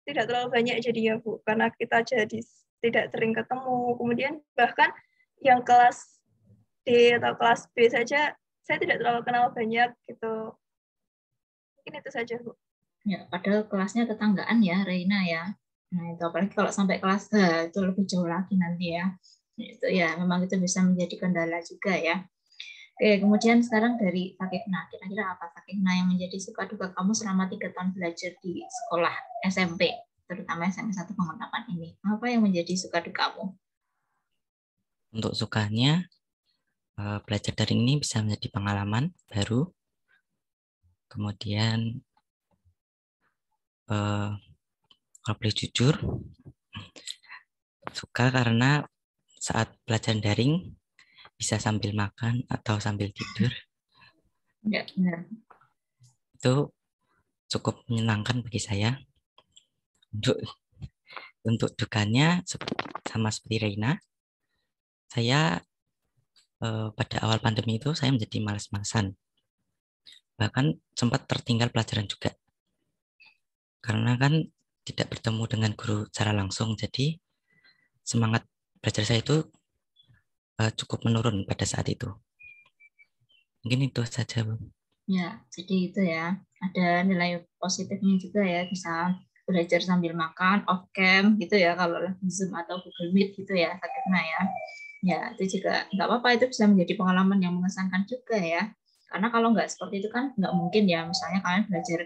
tidak terlalu banyak jadinya Bu, karena kita jadi tidak sering ketemu. Kemudian bahkan yang kelas D atau kelas B saja, saya tidak terlalu kenal banyak gitu. Mungkin itu saja Bu. Ya, padahal kelasnya tetanggaan ya, Reina ya. Nah, itu apalagi kalau sampai kelas itu lebih jauh lagi nanti ya. Itu ya, memang itu bisa menjadi kendala juga ya. Oke, kemudian sekarang dari Sakina. Kira-kira apa Sakina yang menjadi suka duka kamu selama 3 tahun belajar di sekolah SMP, terutama SMP 1 Bangun 8 ini? Apa yang menjadi suka dukamu? Untuk sukanya, belajar daring ini bisa menjadi pengalaman baru. Kemudian, kalau boleh jujur, suka karena saat belajar daring bisa sambil makan atau sambil tidur. Ya, benar. Itu cukup menyenangkan bagi saya. Untuk dukanya, sama seperti Reina, saya pada awal pandemi itu saya menjadi malas-malasan. Bahkan sempat tertinggal pelajaran juga. Karena kan tidak bertemu dengan guru secara langsung, jadi semangat belajar saya itu cukup menurun pada saat itu. Mungkin itu saja, Bu. Ya, jadi itu ya. Ada nilai positifnya juga ya, bisa belajar sambil makan, off cam gitu ya, kalau lagi Zoom atau Google Meet gitu ya, Sakina ya. Ya, itu juga nggak apa-apa, itu bisa menjadi pengalaman yang mengesankan juga ya. Karena kalau nggak seperti itu kan nggak mungkin ya, misalnya kalian belajar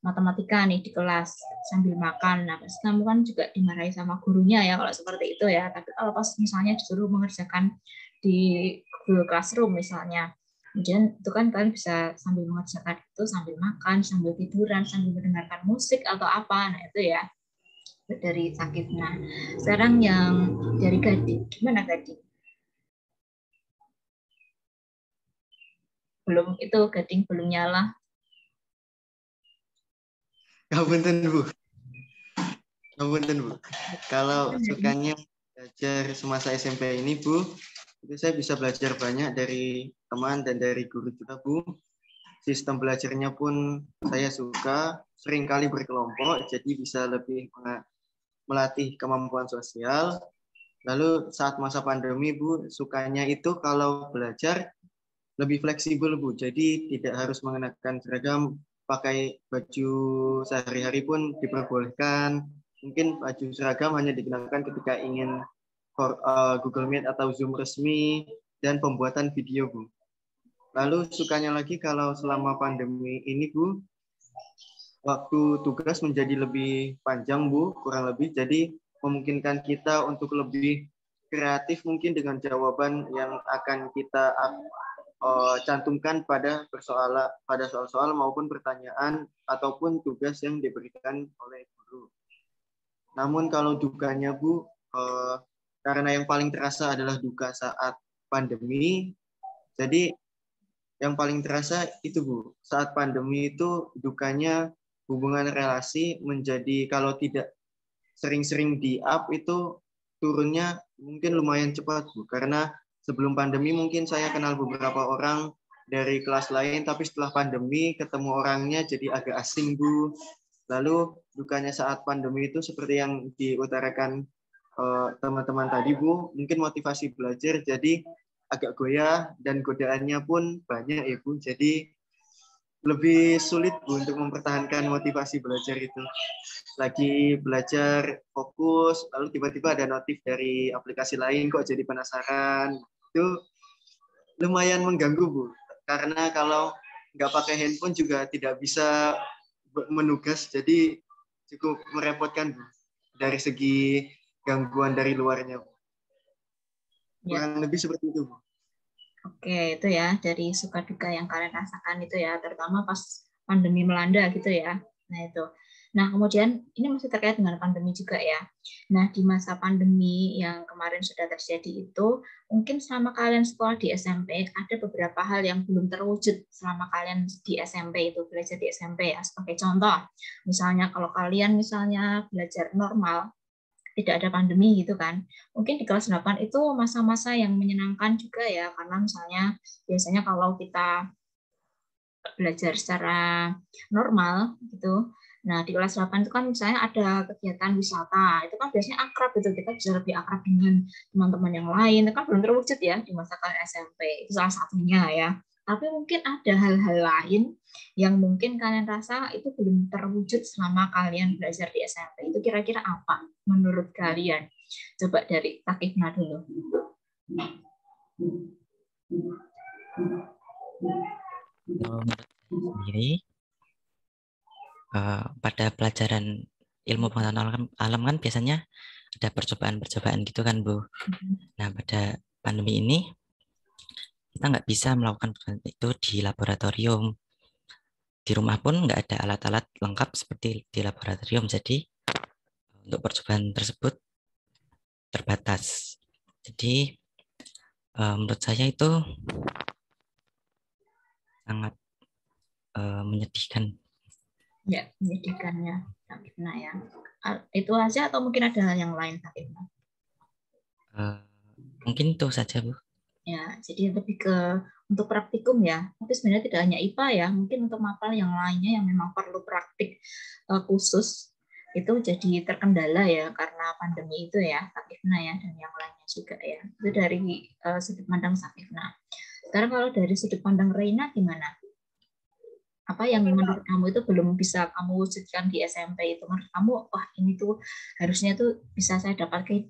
matematika nih di kelas sambil makan, nah pasti kamu kan juga dimarahi sama gurunya ya kalau seperti itu ya. Tapi kalau pas misalnya disuruh mengerjakan di Google Classroom misalnya, kemudian itu kan kalian bisa sambil mengerjakan itu, sambil makan, sambil tiduran, sambil mendengarkan musik atau apa. Nah itu ya dari sakit. Nah sekarang yang dari Gading, gimana Gading? Belum, itu Gading belum nyala. Ngapunten, Bu. Ngapunten, Bu. Kalau sukanya belajar semasa SMP ini, Bu, itu saya bisa belajar banyak dari teman dan dari guru juga, Bu. Sistem belajarnya pun saya suka, seringkali berkelompok, jadi bisa lebih melatih kemampuan sosial. Lalu saat masa pandemi, Bu, sukanya itu kalau belajar lebih fleksibel, Bu. Jadi tidak harus mengenakan seragam, pakai baju sehari-hari pun diperbolehkan. Mungkin baju seragam hanya digunakan ketika ingin Google Meet atau Zoom resmi dan pembuatan video, Bu. Lalu sukanya lagi kalau selama pandemi ini, Bu, waktu tugas menjadi lebih panjang, Bu, kurang lebih. Jadi memungkinkan kita untuk lebih kreatif mungkin dengan jawaban yang akan kita cantumkan pada soal-soal maupun pertanyaan ataupun tugas yang diberikan oleh guru. Namun kalau dukanya, Bu, karena yang paling terasa adalah duka saat pandemi. Jadi yang paling terasa itu, Bu, saat pandemi itu dukanya hubungan relasi menjadi kalau tidak sering-sering di-up itu turunnya mungkin lumayan cepat, Bu. Karena sebelum pandemi mungkin saya kenal beberapa orang dari kelas lain, tapi setelah pandemi ketemu orangnya jadi agak asing, Bu. Lalu dukanya saat pandemi itu seperti yang diutarakan teman-teman tadi, Bu, mungkin motivasi belajar jadi agak goyah dan godaannya pun banyak, ya, Bu. Jadi lebih sulit, Bu, untuk mempertahankan motivasi belajar itu. Lagi belajar fokus, lalu tiba-tiba ada notif dari aplikasi lain, kok jadi penasaran. Itu lumayan mengganggu, Bu. Karena kalau nggak pakai handphone juga tidak bisa menugas, jadi cukup merepotkan, Bu, dari segi gangguan dari luarnya, Bu. Kurang lebih seperti itu, Bu. Oke, itu ya dari suka duka yang kalian rasakan itu ya, terutama pas pandemi melanda gitu ya. Nah itu. Nah kemudian ini masih terkait dengan pandemi juga ya. Nah di masa pandemi yang kemarin sudah terjadi itu, mungkin selama kalian sekolah di SMP ada beberapa hal yang belum terwujud selama kalian di SMP itu, belajar di SMP ya. Sebagai contoh, misalnya kalau kalian misalnya belajar normal, tidak ada pandemi gitu kan. Mungkin di kelas 8 itu masa-masa yang menyenangkan juga ya, karena misalnya biasanya kalau kita belajar secara normal gitu, nah di kelas 8 itu kan misalnya ada kegiatan wisata, itu kan biasanya akrab gitu, kita bisa lebih akrab dengan teman-teman yang lain, itu kan belum terwujud ya di masa kalian SMP, itu salah satunya ya. Tapi mungkin ada hal-hal lain yang mungkin kalian rasa itu belum terwujud selama kalian belajar di SMP. Itu kira-kira apa menurut kalian? Coba dari Kak Ifna dulu. Menurut saya sendiri, pada pelajaran ilmu pengetahuan alam kan biasanya ada percobaan-percobaan gitu kan, Bu. Nah, pada pandemi ini kita nggak bisa melakukan itu di laboratorium. Di rumah pun nggak ada alat-alat lengkap seperti di laboratorium. Jadi untuk percobaan tersebut terbatas. Jadi menurut saya itu sangat menyedihkan. Ya, menyedihkannya Kak Ifna ya. Itu aja atau mungkin ada hal yang lain Kak Ifna? Mungkin itu saja, Bu. Ya, jadi lebih ke untuk praktikum ya. Tapi sebenarnya tidak hanya IPA ya, mungkin untuk mapel yang lainnya yang memang perlu praktik khusus itu jadi terkendala ya karena pandemi itu ya, Kak Ifna ya, dan yang lainnya juga ya. Itu dari sudut pandang Kak Ifna. Sekarang kalau dari sudut pandang Reina gimana? Apa yang menurut kamu itu belum bisa kamu wujudkan di SMP itu? Menurut kamu, wah ini tuh harusnya tuh bisa saya dapatkan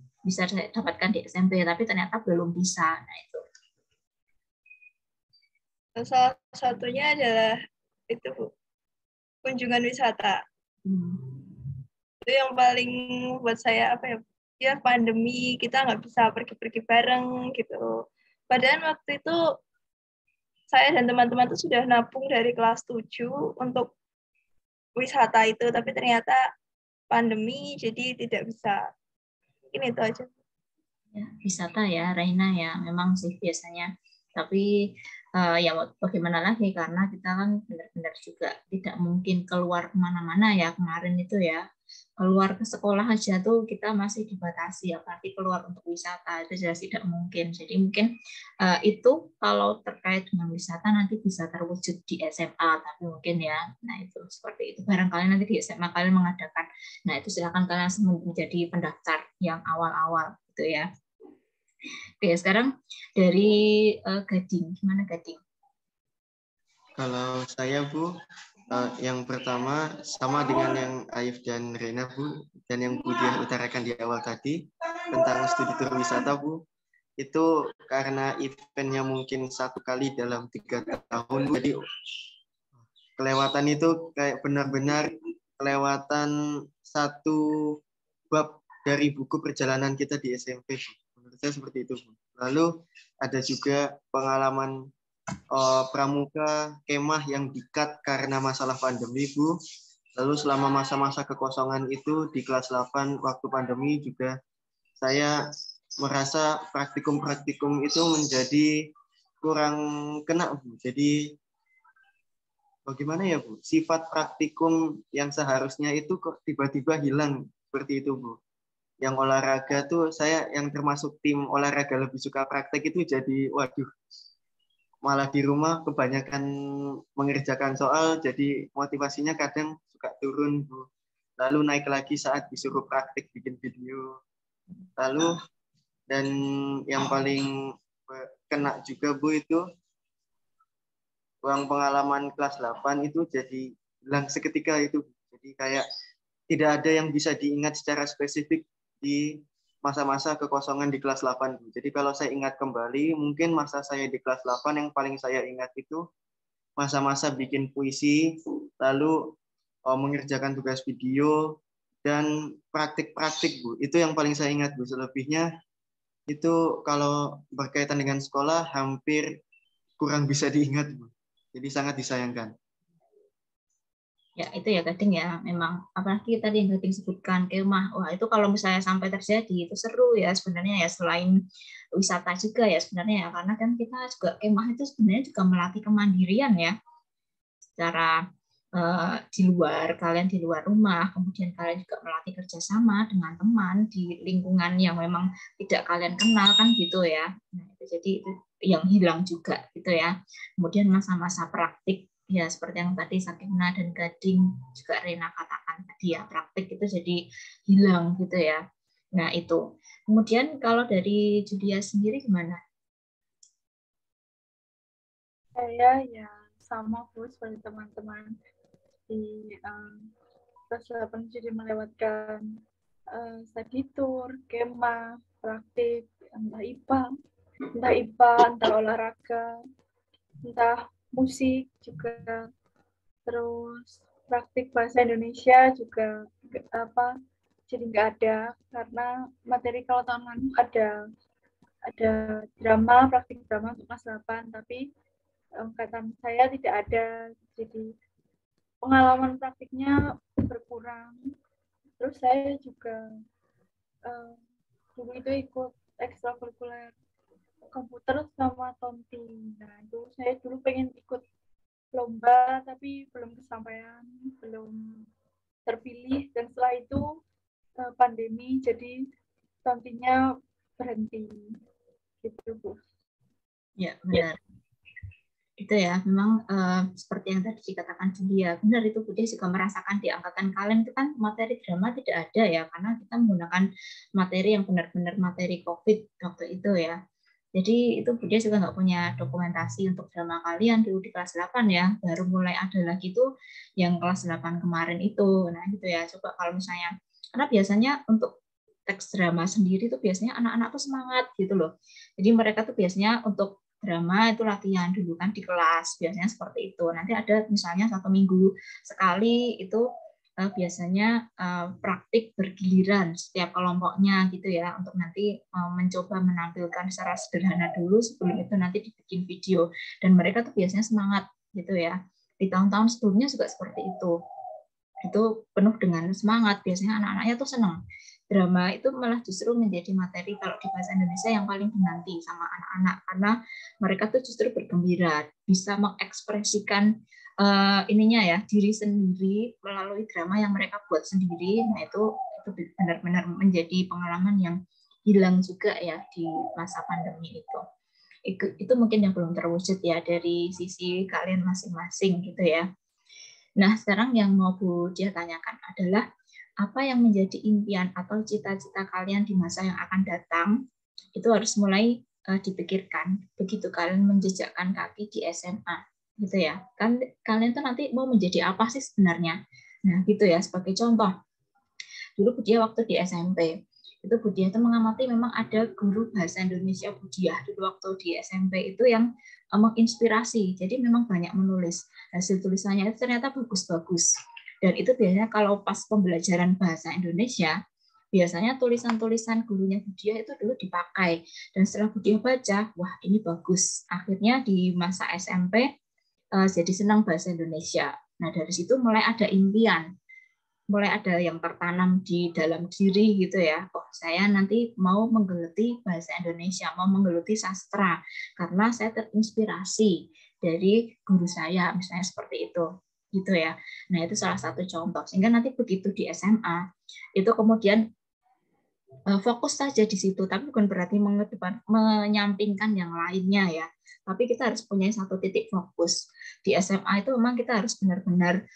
di SMP, tapi ternyata belum bisa. Nah itu. Salah satunya adalah itu, Bu, kunjungan wisata. Itu yang paling buat saya apa ya? Ya pandemi kita nggak bisa pergi-pergi bareng gitu. Padahal waktu itu saya dan teman-teman tuh sudah nabung dari kelas 7 untuk wisata itu, tapi ternyata pandemi jadi tidak bisa. Mungkin itu aja. Ya, wisata ya, Reina ya, memang sih biasanya. Tapi ya bagaimana lagi karena kita kan benar-benar juga tidak mungkin keluar kemana-mana ya kemarin itu ya. Keluar ke sekolah aja tuh kita masih dibatasi, apalagi keluar untuk wisata itu jelas tidak mungkin. Jadi mungkin itu kalau terkait dengan wisata nanti bisa terwujud di SMA, tapi mungkin ya, nah itu seperti itu. Barangkali nanti di SMA kalian mengadakan, nah itu silakan kalian menjadi pendaftar yang awal-awal gitu ya. Oke, sekarang dari Gading, gimana Gading? Kalau saya, Bu, yang pertama sama dengan yang Aif dan Rena, Bu, dan yang Bu Diah utarakan di awal tadi tentang studi tur wisata, Bu. Itu karena eventnya mungkin 1 kali dalam 3 tahun, Bu. Jadi kelewatan itu kayak benar-benar kelewatan satu bab dari buku perjalanan kita di SMP. Menurut saya seperti itu, Bu. Lalu ada juga pengalaman pramuka kemah yang di-cut karena masalah pandemi, Bu. Lalu selama masa-masa kekosongan itu di kelas 8 waktu pandemi juga saya merasa praktikum-praktikum itu menjadi kurang kena, Bu. Jadi bagaimana ya, Bu? Sifat praktikum yang seharusnya itu kok tiba-tiba hilang seperti itu, Bu. Yang olahraga tuh saya yang termasuk tim olahraga lebih suka praktek itu jadi waduh, malah di rumah kebanyakan mengerjakan soal, jadi motivasinya kadang suka turun, Bu. Lalu naik lagi saat disuruh praktik bikin video. Lalu dan yang paling kena juga, Bu, itu uang pengalaman kelas 8 itu jadi hilang seketika itu. Jadi kayak tidak ada yang bisa diingat secara spesifik di masa-masa kekosongan di kelas 8. Jadi kalau saya ingat kembali, mungkin masa saya di kelas 8 yang paling saya ingat itu masa-masa bikin puisi, lalu mengerjakan tugas video, dan praktik-praktik, Bu. Itu yang paling saya ingat, Bu. Selebihnya itu kalau berkaitan dengan sekolah hampir kurang bisa diingat, Bu. Jadi sangat disayangkan. Ya itu ya Gading ya, memang apalagi tadi yang Gading sebutkan kemah, wah itu kalau misalnya sampai terjadi itu seru ya sebenarnya ya, selain wisata juga ya sebenarnya ya, karena kan kita juga kemah itu sebenarnya juga melatih kemandirian ya, secara di luar, kalian di luar rumah, kemudian kalian juga melatih kerjasama dengan teman di lingkungan yang memang tidak kalian kenal kan gitu ya. Nah, itu jadi itu yang hilang juga gitu ya. Kemudian masa-masa praktik ya seperti yang tadi Sakina dan Gading juga Rena katakan tadi ya, praktik itu jadi hilang gitu ya. Nah itu. Kemudian kalau dari Julia sendiri gimana? Saya ya sama Bu seperti teman-teman di kelas 8 jadi melewatkan study tour, kemah, praktik, entah olahraga, entah musik juga, terus praktik bahasa Indonesia juga jadi nggak ada karena materi kalau tahun lalu ada drama, praktik drama untuk kelas 8, tapi angkatan saya tidak ada, jadi pengalaman praktiknya berkurang. Terus saya juga dulu itu ikut ekstrakurikuler komputer sama tonti. Nah itu saya dulu pengen ikut lomba tapi belum kesampaian, belum terpilih, dan setelah itu pandemi jadi tontinya berhenti gitu Bu. Ya, benar. Itu ya, memang seperti yang tadi dikatakan Julia, benar itu Budi juga merasakan di angkatan kalian itu kan materi drama tidak ada ya, karena kita menggunakan materi yang benar-benar materi COVID waktu itu ya. Jadi itu Budi juga nggak punya dokumentasi untuk drama kalian dulu di kelas 8 ya, baru mulai ada lagi tuh yang kelas 8 kemarin itu. Nah gitu ya, coba kalau misalnya, karena biasanya untuk teks drama sendiri tuh biasanya anak-anak tuh semangat gitu loh. Jadi mereka tuh biasanya untuk drama itu latihan dulu kan di kelas, biasanya seperti itu. Nanti ada misalnya 1 minggu sekali itu biasanya praktik bergiliran setiap kelompoknya gitu ya, untuk nanti mencoba menampilkan secara sederhana dulu sebelum itu nanti dibikin video, dan mereka tuh biasanya semangat gitu ya. Di tahun-tahun sebelumnya juga seperti itu penuh dengan semangat, biasanya anak-anaknya tuh senang. Drama itu malah justru menjadi materi kalau di bahasa Indonesia yang paling dinanti sama anak-anak, karena mereka tuh justru bergembira bisa mengekspresikan ininya ya, diri sendiri melalui drama yang mereka buat sendiri. Nah itu benar-benar menjadi pengalaman yang hilang juga ya di masa pandemi itu. Itu mungkin yang belum terwujud ya dari sisi kalian masing-masing gitu ya. Nah, sekarang yang mau Bu Dia tanyakan adalah apa yang menjadi impian atau cita-cita kalian di masa yang akan datang, itu harus mulai dipikirkan begitu kalian menjejakkan kaki di SMA gitu ya. Kan kalian tuh nanti mau menjadi apa sih sebenarnya? Nah, gitu ya, sebagai contoh. Dulu Budia waktu di SMP, itu Budia itu mengamati memang ada guru bahasa Indonesia Budia dulu waktu di SMP itu yang menginspirasi. Jadi memang banyak menulis. Hasil tulisannya itu ternyata bagus-bagus. Dan itu biasanya kalau pas pembelajaran bahasa Indonesia, biasanya tulisan-tulisan gurunya Budia itu dulu dipakai. Dan setelah Budia baca, wah ini bagus. Akhirnya di masa SMP jadi senang bahasa Indonesia. Nah dari situ mulai ada impian, mulai ada yang tertanam di dalam diri gitu ya. Oh, saya nanti mau menggeluti bahasa Indonesia, mau menggeluti sastra karena saya terinspirasi dari guru saya, misalnya seperti itu. Gitu ya. Nah, itu salah satu contoh. Sehingga nanti begitu di SMA, itu kemudian fokus saja di situ, tapi bukan berarti menyampingkan yang lainnya ya. Tapi kita harus punya satu titik fokus. Di SMA itu memang kita harus benar-benar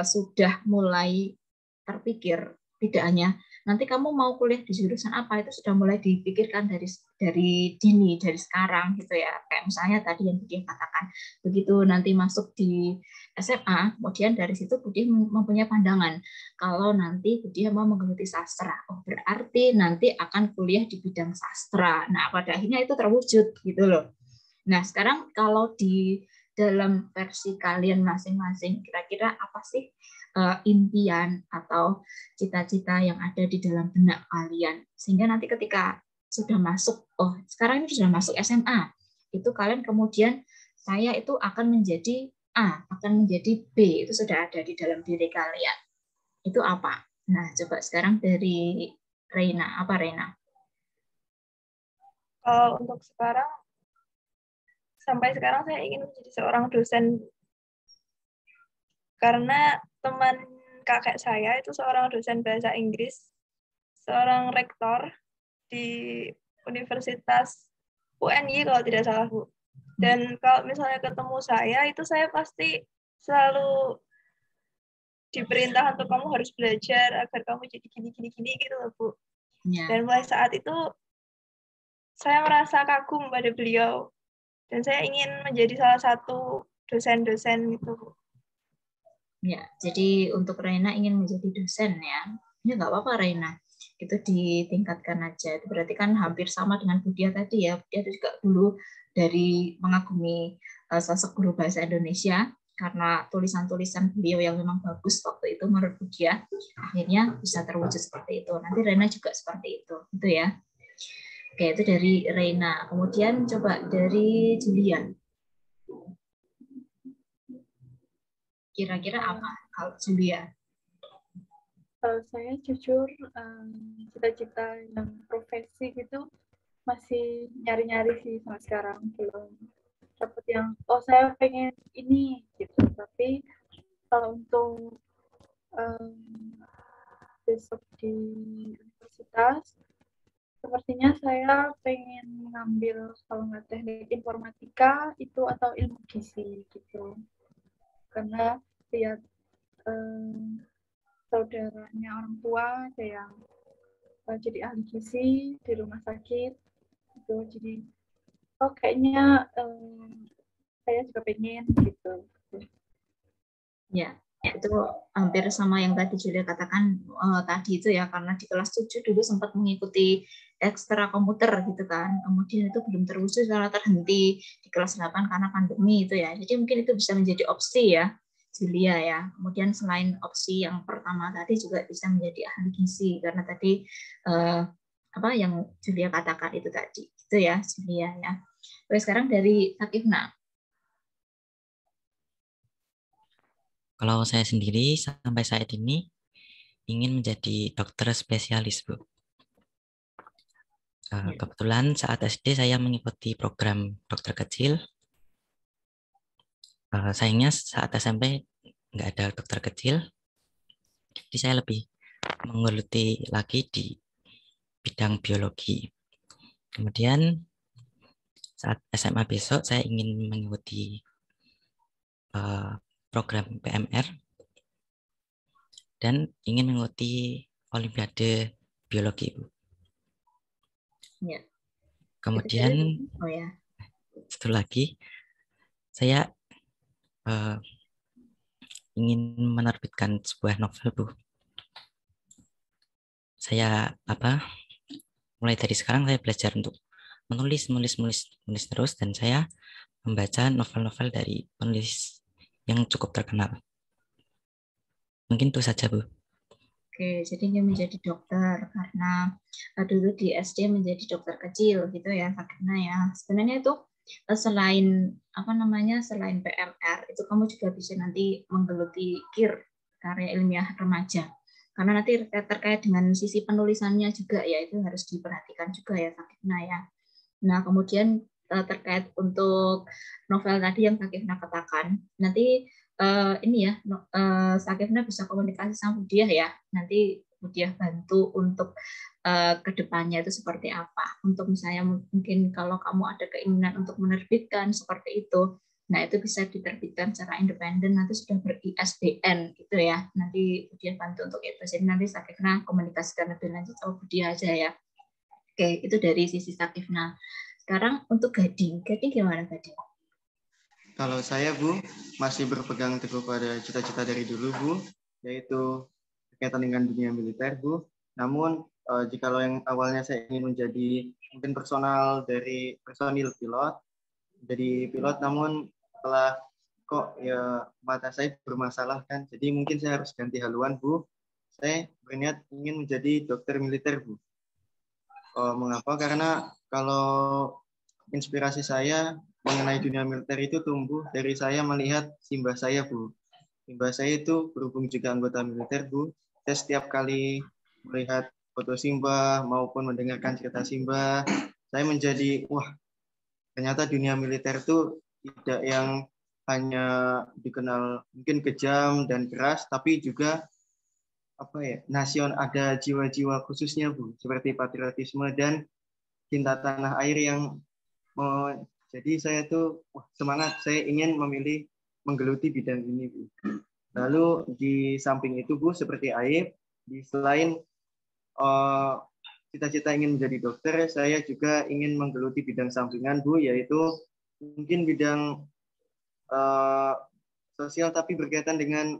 sudah mulai terpikir, tidak hanya nanti kamu mau kuliah di jurusan apa, itu sudah mulai dipikirkan dari dini, dari sekarang gitu ya. Kayak misalnya tadi yang Budi katakan, begitu nanti masuk di SMA, kemudian dari situ Budi mempunyai pandangan kalau nanti Budi mau menggeluti sastra, oh berarti nanti akan kuliah di bidang sastra. Nah pada akhirnya itu terwujud gitu loh. Nah sekarang kalau di dalam versi kalian masing-masing, kira-kira apa sih impian atau cita-cita yang ada di dalam benak kalian, sehingga nanti ketika sudah masuk, oh sekarang ini sudah masuk SMA, itu kalian kemudian saya itu akan menjadi A, akan menjadi B, itu sudah ada di dalam diri kalian. Itu apa? Nah coba sekarang dari Reina, apa Reina? Untuk sekarang, sampai sekarang saya ingin menjadi seorang dosen, karena teman kakek saya itu seorang dosen bahasa Inggris, seorang rektor di Universitas UNY kalau tidak salah Bu. Dan kalau misalnya ketemu saya, itu saya pasti selalu diperintah untuk kamu harus belajar agar kamu jadi gini gitu loh Bu. Ya. Dan mulai saat itu saya merasa kagum pada beliau. Dan saya ingin menjadi salah satu dosen-dosen itu, Bu. Ya, jadi untuk Reina ingin menjadi dosen ya. Ya nggak apa-apa Reina. Itu ditingkatkan aja. Itu berarti kan hampir sama dengan Budia tadi ya. Budia itu juga dulu dari mengagumi sosok guru bahasa Indonesia karena tulisan-tulisan beliau yang memang bagus waktu itu menurut Budia, akhirnya bisa terwujud seperti itu. Nanti Reina juga seperti itu, gitu ya. Oke, itu dari Reina. Kemudian coba dari Julian. Kira-kira apa kalau Julian? Kalau saya jujur cita-cita yang profesi gitu masih nyari-nyari sih sampai sekarang, belum dapat yang saya pengen ini gitu. Tapi kalau untuk besok di universitas, sepertinya saya pengen ngambil kalau nggak teknik informatika itu atau ilmu gizi gitu. Karena lihat saudaranya orang tua ada yang jadi ahli gizi di rumah sakit gitu. Jadi kayaknya saya juga pengen gitu. Ya, itu hampir sama yang tadi Julia katakan tadi itu ya, karena di kelas 7 dulu sempat mengikuti ekstra komputer gitu kan. Kemudian itu belum terwujud karena terhenti di kelas 8 karena pandemi itu ya. Jadi mungkin itu bisa menjadi opsi ya, Julia ya. Kemudian selain opsi yang pertama tadi juga bisa menjadi ahli gizi karena tadi apa yang Julia katakan itu tadi. Itu ya, Julia ya. Oke, sekarang dari Sakifna. Kalau saya sendiri sampai saat ini ingin menjadi dokter spesialis, Bu. Kebetulan saat SD saya mengikuti program dokter kecil. Sayangnya saat SMP nggak ada dokter kecil. Jadi saya lebih menggeluti lagi di bidang biologi. Kemudian saat SMA besok saya ingin mengikuti program PMR dan ingin mengikuti Olimpiade Biologi, Bu. Ya. Kemudian satu lagi, saya ingin menerbitkan sebuah novel, Bu. Saya mulai dari sekarang saya belajar untuk menulis terus, dan saya membaca novel-novel dari penulis yang cukup terkenal. Mungkin itu saja, Bu. Oke, jadi ingin menjadi dokter karena dulu di SD menjadi dokter kecil gitu ya, Sakina ya. Sebenarnya itu selain selain PMR itu kamu juga bisa nanti menggeluti KIR, karya ilmiah remaja. Karena nanti terkait dengan sisi penulisannya juga ya, itu harus diperhatikan juga ya, Sakina ya. Nah, kemudian terkait untuk novel tadi yang Sakina katakan, nanti ini ya, Sakifna bisa komunikasi sama Budiah ya. Nanti Budiah bantu untuk kedepannya itu seperti apa. Untuk misalnya mungkin kalau kamu ada keinginan untuk menerbitkan seperti itu, nah itu bisa diterbitkan secara independen, nanti sudah ber-ISBN gitu ya. Nanti Budiah bantu untuk itu. Jadi nanti Sakifna komunikasikan lebih lanjut sama Budiah aja ya. Oke, itu dari sisi Sakifna. Sekarang untuk Gading. Gading gimana Gading? Kalau saya, Bu, masih berpegang teguh pada cita-cita dari dulu, Bu, yaitu berkaitan dengan dunia militer, Bu. Namun, jikalau yang awalnya saya ingin menjadi mungkin personil pilot, jadi pilot, namun setelah kok ya mata saya bermasalah kan, jadi mungkin saya harus ganti haluan, Bu. Saya berniat ingin menjadi dokter militer, Bu. Mengapa? Karena kalau inspirasi saya mengenai dunia militer itu tumbuh dari saya melihat simbah saya, Bu. Simbah saya itu berhubung juga anggota militer, Bu. Saya setiap kali melihat foto simbah maupun mendengarkan cerita simbah, saya menjadi, wah, ternyata dunia militer itu tidak yang hanya dikenal mungkin kejam dan keras, tapi juga ada jiwa-jiwa khususnya, Bu, seperti patriotisme dan cinta tanah air yang jadi saya tuh semangat, saya ingin menggeluti bidang ini, Bu. Lalu di samping itu, Bu, seperti Aib, selain cita-cita ingin menjadi dokter, saya juga ingin menggeluti bidang sampingan, Bu, yaitu mungkin bidang sosial tapi berkaitan dengan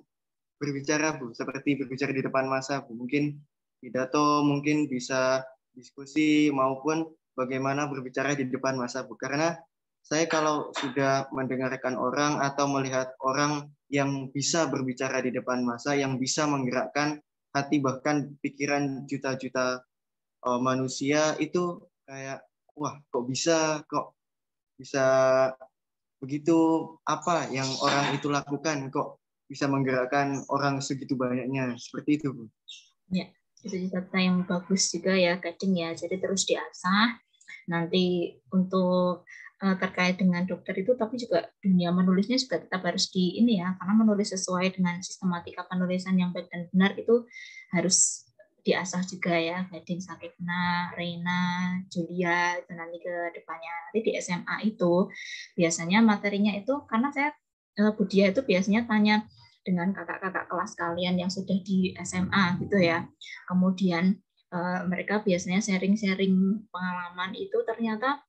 berbicara, Bu, seperti berbicara di depan massa, Bu. Mungkin pidato, mungkin bisa diskusi maupun bagaimana berbicara di depan massa, Bu. Karena saya kalau sudah mendengarkan orang atau melihat orang yang bisa berbicara di depan massa, yang bisa menggerakkan hati bahkan pikiran juta-juta manusia, itu kayak wah kok bisa begitu, apa yang orang itu lakukan kok bisa menggerakkan orang segitu banyaknya, seperti itu, Bu. Ya, itu data yang bagus juga ya, Gading ya. Jadi terus diasah. Nanti untuk terkait dengan dokter itu, tapi juga dunia menulisnya juga tetap harus di ini ya, karena menulis sesuai dengan sistematika penulisan yang baik dan benar itu harus diasah juga ya, Gading, Sakina, Reina, Julia, itu nanti ke depannya. Nanti di SMA itu biasanya materinya itu, karena saya Budia itu biasanya tanya dengan kakak-kakak kelas kalian yang sudah di SMA gitu ya. Kemudian mereka biasanya sharing-sharing pengalaman itu, ternyata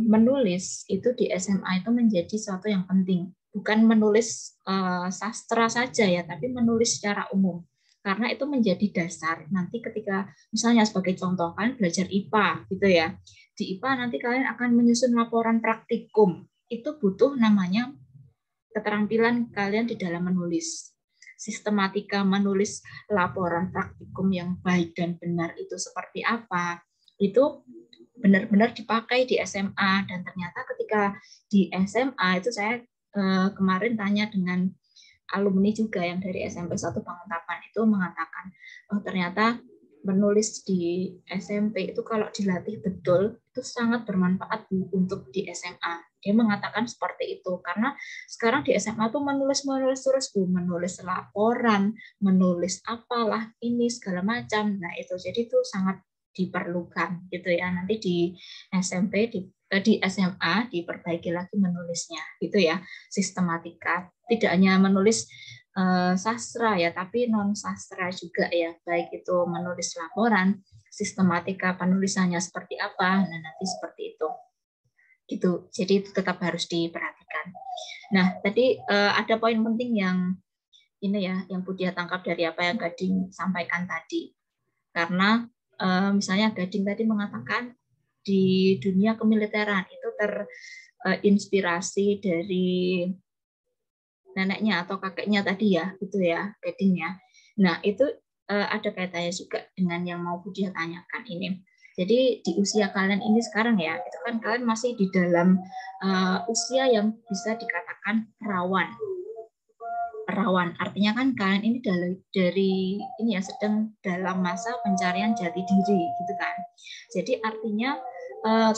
menulis itu di SMA itu menjadi sesuatu yang penting. Bukan menulis sastra saja ya, tapi menulis secara umum. Karena itu menjadi dasar nanti ketika misalnya sebagai contoh kalian belajar IPA gitu ya. Di IPA nanti kalian akan menyusun laporan praktikum. Itu butuh namanya keterampilan kalian di dalam menulis. Sistematika menulis laporan praktikum yang baik dan benar itu seperti apa, itu benar-benar dipakai di SMA. Dan ternyata ketika di SMA itu saya kemarin tanya dengan alumni juga yang dari SMP 1 Banguntapan itu mengatakan, oh ternyata menulis di SMP itu kalau dilatih betul itu sangat bermanfaat untuk di SMA. Dia mengatakan seperti itu karena sekarang di SMA tuh menulis terus, Bu, menulis laporan, menulis apalah ini segala macam. Nah itu jadi itu sangat diperlukan gitu ya. Nanti di SMP di SMA diperbaiki lagi menulisnya gitu ya, sistematika. Tidak hanya menulis sastra ya, tapi non sastra juga ya, baik itu menulis laporan, sistematika penulisannya seperti apa, nah nanti seperti itu. Gitu. Jadi itu tetap harus diperhatikan. Nah, tadi ada poin penting yang ini ya, yang Budia tangkap dari apa yang Gading sampaikan tadi. Karena misalnya Gading tadi mengatakan di dunia kemiliteran itu terinspirasi dari neneknya atau kakeknya tadi ya, gitu ya, Gading ya. Nah, itu ada kaitannya juga dengan yang mau Budia tanyakan ini. Jadi di usia kalian ini sekarang ya, itu kan kalian masih di dalam usia yang bisa dikatakan rawan. Rawan artinya kan kalian ini dari ini ya sedang dalam masa pencarian jati diri gitu kan. Jadi artinya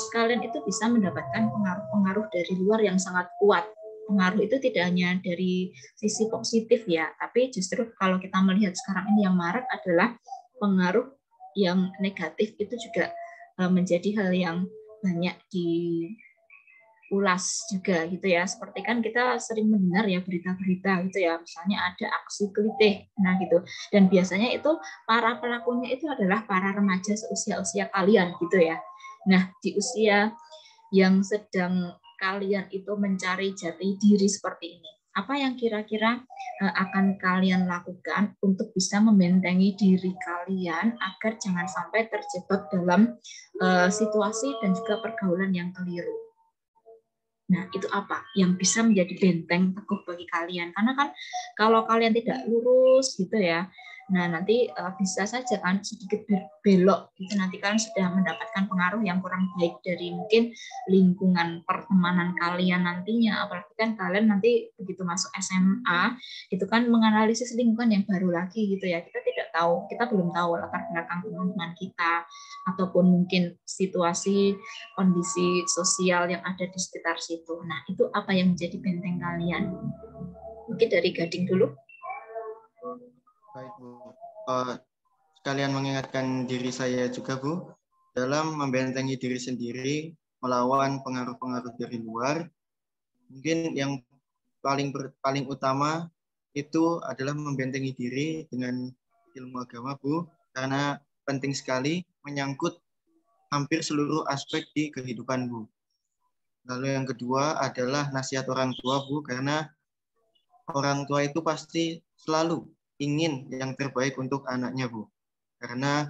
kalian itu bisa mendapatkan pengaruh-pengaruh dari luar yang sangat kuat. Pengaruh itu tidak hanya dari sisi positif ya, tapi justru kalau kita melihat sekarang ini yang marak adalah pengaruh yang negatif itu juga menjadi hal yang banyak diulas juga gitu ya. Seperti kan kita sering mendengar ya berita-berita gitu ya, misalnya ada aksi kelitih, nah gitu. Dan biasanya itu para pelakunya itu adalah para remaja seusia-usia kalian gitu ya. Nah di usia yang sedang kalian itu mencari jati diri seperti ini, apa yang kira-kira akan kalian lakukan untuk bisa membentengi diri kalian agar jangan sampai terjebak dalam situasi dan juga pergaulan yang keliru? Nah, itu apa yang bisa menjadi benteng teguh bagi kalian? Karena kan kalau kalian tidak lurus gitu ya, nah nanti bisa saja kan sedikit belok gitu, nanti kalian sudah mendapatkan pengaruh yang kurang baik dari mungkin lingkungan pertemanan kalian nantinya. Apalagi kan kalian nanti begitu masuk SMA itu kan menganalisis lingkungan yang baru lagi gitu ya. Kita tidak tahu, kita belum tahu latar belakang teman-teman kita ataupun mungkin situasi kondisi sosial yang ada di sekitar situ. Nah, itu apa yang menjadi benteng kalian? Mungkin dari Gading dulu. Baik, Bu. Sekalian mengingatkan diri saya juga, Bu, dalam membentengi diri sendiri melawan pengaruh-pengaruh dari luar. Mungkin yang paling utama itu adalah membentengi diri dengan ilmu agama, Bu, karena penting sekali menyangkut hampir seluruh aspek di kehidupan, Bu. Lalu yang kedua adalah nasihat orang tua, Bu, karena orang tua itu pasti selalu ingin yang terbaik untuk anaknya, Bu. Karena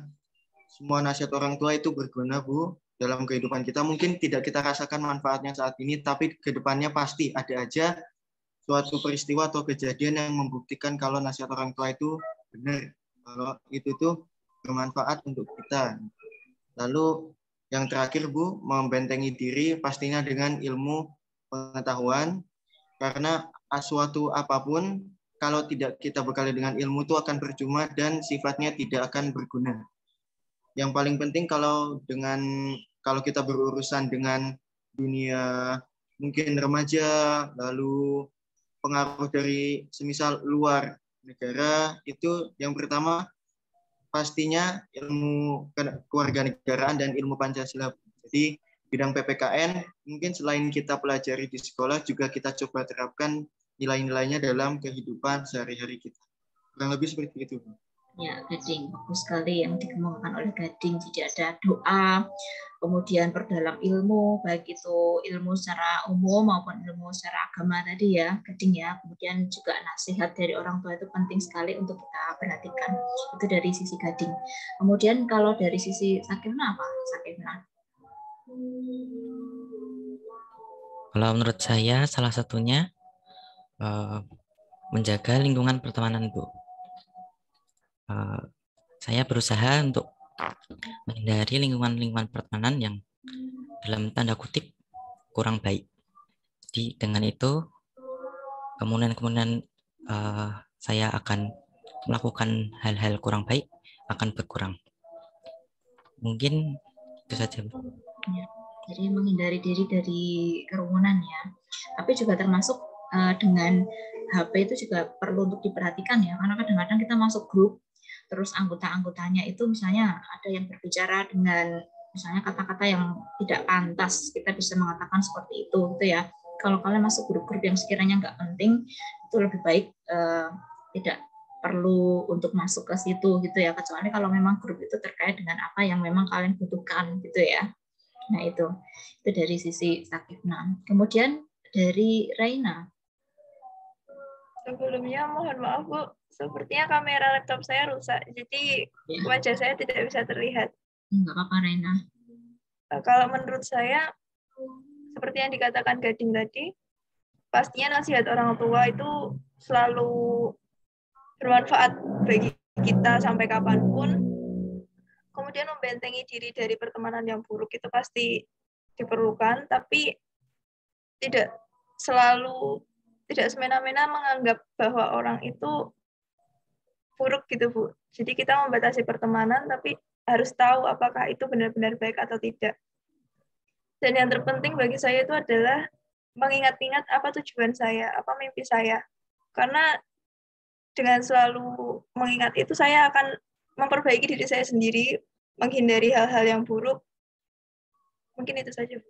semua nasihat orang tua itu berguna, Bu, dalam kehidupan kita. Mungkin tidak kita rasakan manfaatnya saat ini, tapi ke depannya pasti ada aja suatu peristiwa atau kejadian yang membuktikan kalau nasihat orang tua itu benar, kalau itu tuh bermanfaat untuk kita. Lalu yang terakhir, Bu, membentengi diri pastinya dengan ilmu pengetahuan, karena suatu apapun kalau tidak kita bekali dengan ilmu itu akan percuma dan sifatnya tidak akan berguna. Yang paling penting kalau kita berurusan dengan dunia mungkin remaja, lalu pengaruh dari semisal luar negara, itu yang pertama pastinya ilmu kewarganegaraan dan ilmu Pancasila. Jadi bidang PPKN mungkin selain kita pelajari di sekolah juga kita coba terapkan nilai-nilainya dalam kehidupan sehari-hari kita. Kurang lebih seperti itu. Ya, Gading, bagus sekali yang dikemukakan oleh Gading. Jadi ada doa, kemudian perdalam ilmu, baik itu ilmu secara umum maupun ilmu secara agama tadi ya, Gading ya. Kemudian juga nasihat dari orang tua itu penting sekali untuk kita perhatikan. Itu dari sisi Gading. Kemudian kalau dari sisi Sakina apa? Sakina? Kalau menurut saya salah satunya menjaga lingkungan pertemanan, Bu. Saya berusaha untuk menghindari lingkungan pertemanan yang dalam tanda kutip kurang baik. Jadi dengan itu kemudian saya akan melakukan hal-hal kurang baik akan berkurang. Mungkin itu saja, Bu. Ya, jadi menghindari diri dari kerumunan ya. Tapi juga termasuk dengan HP itu juga perlu untuk diperhatikan ya, karena kadang-kadang kita masuk grup, terus anggota-anggotanya itu misalnya ada yang berbicara dengan misalnya kata-kata yang tidak pantas, kita bisa mengatakan seperti itu gitu ya. Kalau kalian masuk grup-grup yang sekiranya nggak penting, itu lebih baik tidak perlu untuk masuk ke situ gitu ya, kecuali kalau memang grup itu terkait dengan apa yang memang kalian butuhkan gitu ya. Nah itu dari sisi Sakina. Kemudian dari Raina. Sebelumnya mohon maaf, Bu, sepertinya kamera laptop saya rusak, jadi wajah saya tidak bisa terlihat. Enggak apa-apa, Raina. Kalau menurut saya, seperti yang dikatakan Gading tadi, pastinya nasihat orang tua itu selalu bermanfaat bagi kita sampai kapanpun. Kemudian membentengi diri dari pertemanan yang buruk itu pasti diperlukan, tapi tidak semena-mena menganggap bahwa orang itu buruk gitu, Bu. Jadi kita membatasi pertemanan, tapi harus tahu apakah itu benar-benar baik atau tidak. Dan yang terpenting bagi saya itu adalah mengingat-ingat apa tujuan saya, apa mimpi saya. Karena dengan selalu mengingat itu, saya akan memperbaiki diri saya sendiri, menghindari hal-hal yang buruk. Mungkin itu saja, Bu.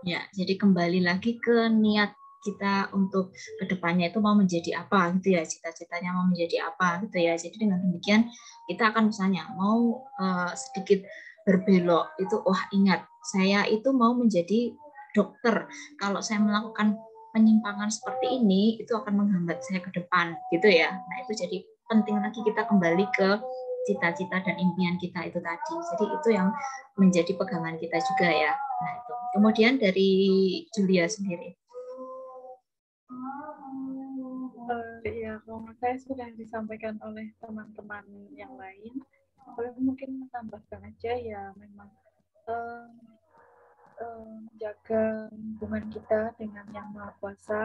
Ya, jadi kembali lagi ke niat kita untuk kedepannya itu mau menjadi apa gitu ya, cita-citanya mau menjadi apa gitu ya. Jadi dengan demikian kita akan misalnya mau sedikit berbelok itu, ingat saya itu mau menjadi dokter. Kalau saya melakukan penyimpangan seperti ini itu akan menghambat saya ke depan gitu ya. Nah itu jadi penting lagi kita kembali ke cita-cita dan impian kita itu tadi. Jadi itu yang menjadi pegangan kita juga ya. Nah itu. Kemudian dari Julia sendiri. Ya, kalau menurut saya sudah disampaikan oleh teman-teman yang lain. Kalau mungkin menambahkan aja ya, memang jaga hubungan kita dengan Yang Maha Kuasa,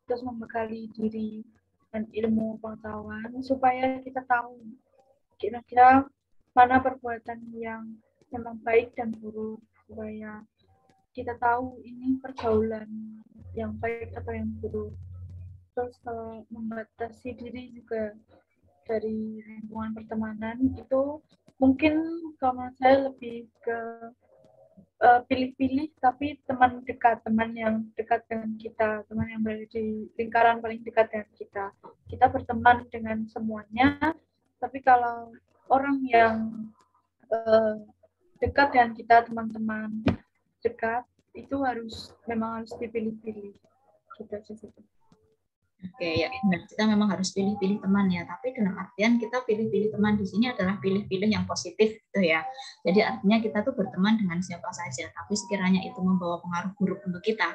terus membekali diri dan ilmu pengetahuan supaya kita tahu kira-kira mana perbuatan yang memang baik dan buruk, supaya kita tahu ini pergaulan yang baik atau yang buruk. Terus membatasi diri juga dari lingkungan pertemanan itu mungkin kalau saya lebih ke pilih-pilih, tapi teman dekat, teman yang dekat dengan kita, teman yang berada di lingkaran paling dekat dengan kita. Kita berteman dengan semuanya, tapi kalau orang yang dekat dengan kita, teman-teman dekat, itu memang harus dipilih-pilih gitu aja sih. Oke, ya benar. Kita memang harus pilih-pilih teman ya. Tapi dalam artian kita pilih-pilih teman di sini adalah pilih-pilih yang positif gitu ya. Jadi artinya kita tuh berteman dengan siapa saja. Tapi sekiranya itu membawa pengaruh buruk untuk kita,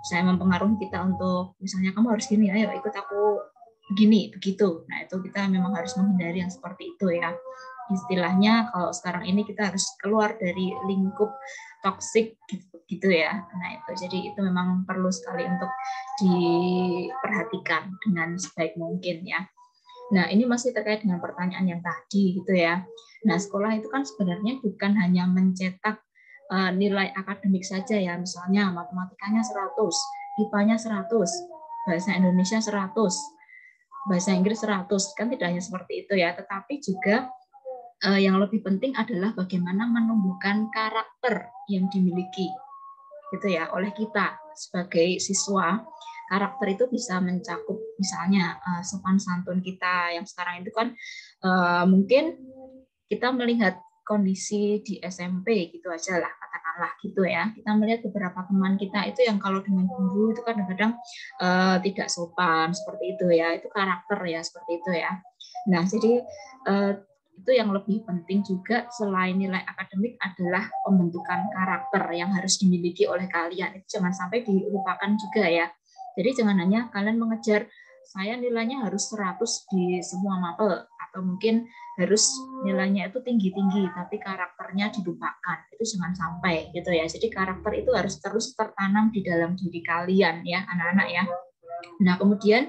saya mempengaruhi kita untuk misalnya kamu harus gini, ayo ikut aku begini, begitu. Nah itu kita memang harus menghindari yang seperti itu ya. Istilahnya kalau sekarang ini kita harus keluar dari lingkup toksik gitu ya. Nah itu jadi itu memang perlu sekali untuk diperhatikan dengan sebaik mungkin ya. Nah ini masih terkait dengan pertanyaan yang tadi gitu ya. Nah sekolah itu kan sebenarnya bukan hanya mencetak nilai akademik saja ya, misalnya matematikanya 100, IPA-nya 100, bahasa Indonesia 100, bahasa Inggris 100, kan tidak hanya seperti itu ya, tetapi juga yang lebih penting adalah bagaimana menumbuhkan karakter yang dimiliki gitu ya oleh kita sebagai siswa. Karakter itu bisa mencakup misalnya sopan santun kita yang sekarang itu kan mungkin kita melihat kondisi di SMP gitu aja lah katakanlah gitu ya. Kita melihat beberapa teman kita itu yang kalau dengan guru itu kadang-kadang tidak sopan seperti itu ya. Itu karakter ya seperti itu ya. Nah jadi itu yang lebih penting juga selain nilai akademik adalah pembentukan karakter yang harus dimiliki oleh kalian. Itu jangan sampai dilupakan juga ya. Jadi jangan hanya kalian mengejar saya nilainya harus 100 di semua mapel atau mungkin harus nilainya itu tinggi-tinggi tapi karakternya dilupakan. Itu jangan sampai gitu ya. Jadi karakter itu harus terus tertanam di dalam diri kalian ya anak-anak ya. Nah, kemudian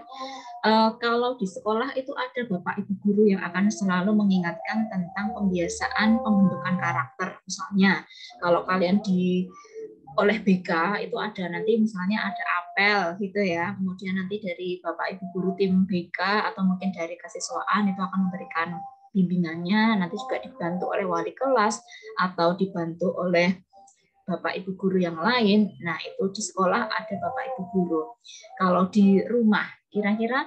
kalau di sekolah itu ada Bapak Ibu guru yang akan selalu mengingatkan tentang pembiasaan pembentukan karakter. Misalnya, kalau kalian oleh BK itu ada nanti misalnya ada apel gitu ya. Kemudian nanti dari Bapak Ibu guru tim BK atau mungkin dari kesiswaan itu akan memberikan bimbingannya, nanti juga dibantu oleh wali kelas atau dibantu oleh Bapak Ibu guru yang lain. Nah, itu di sekolah ada Bapak Ibu guru. Kalau di rumah, kira-kira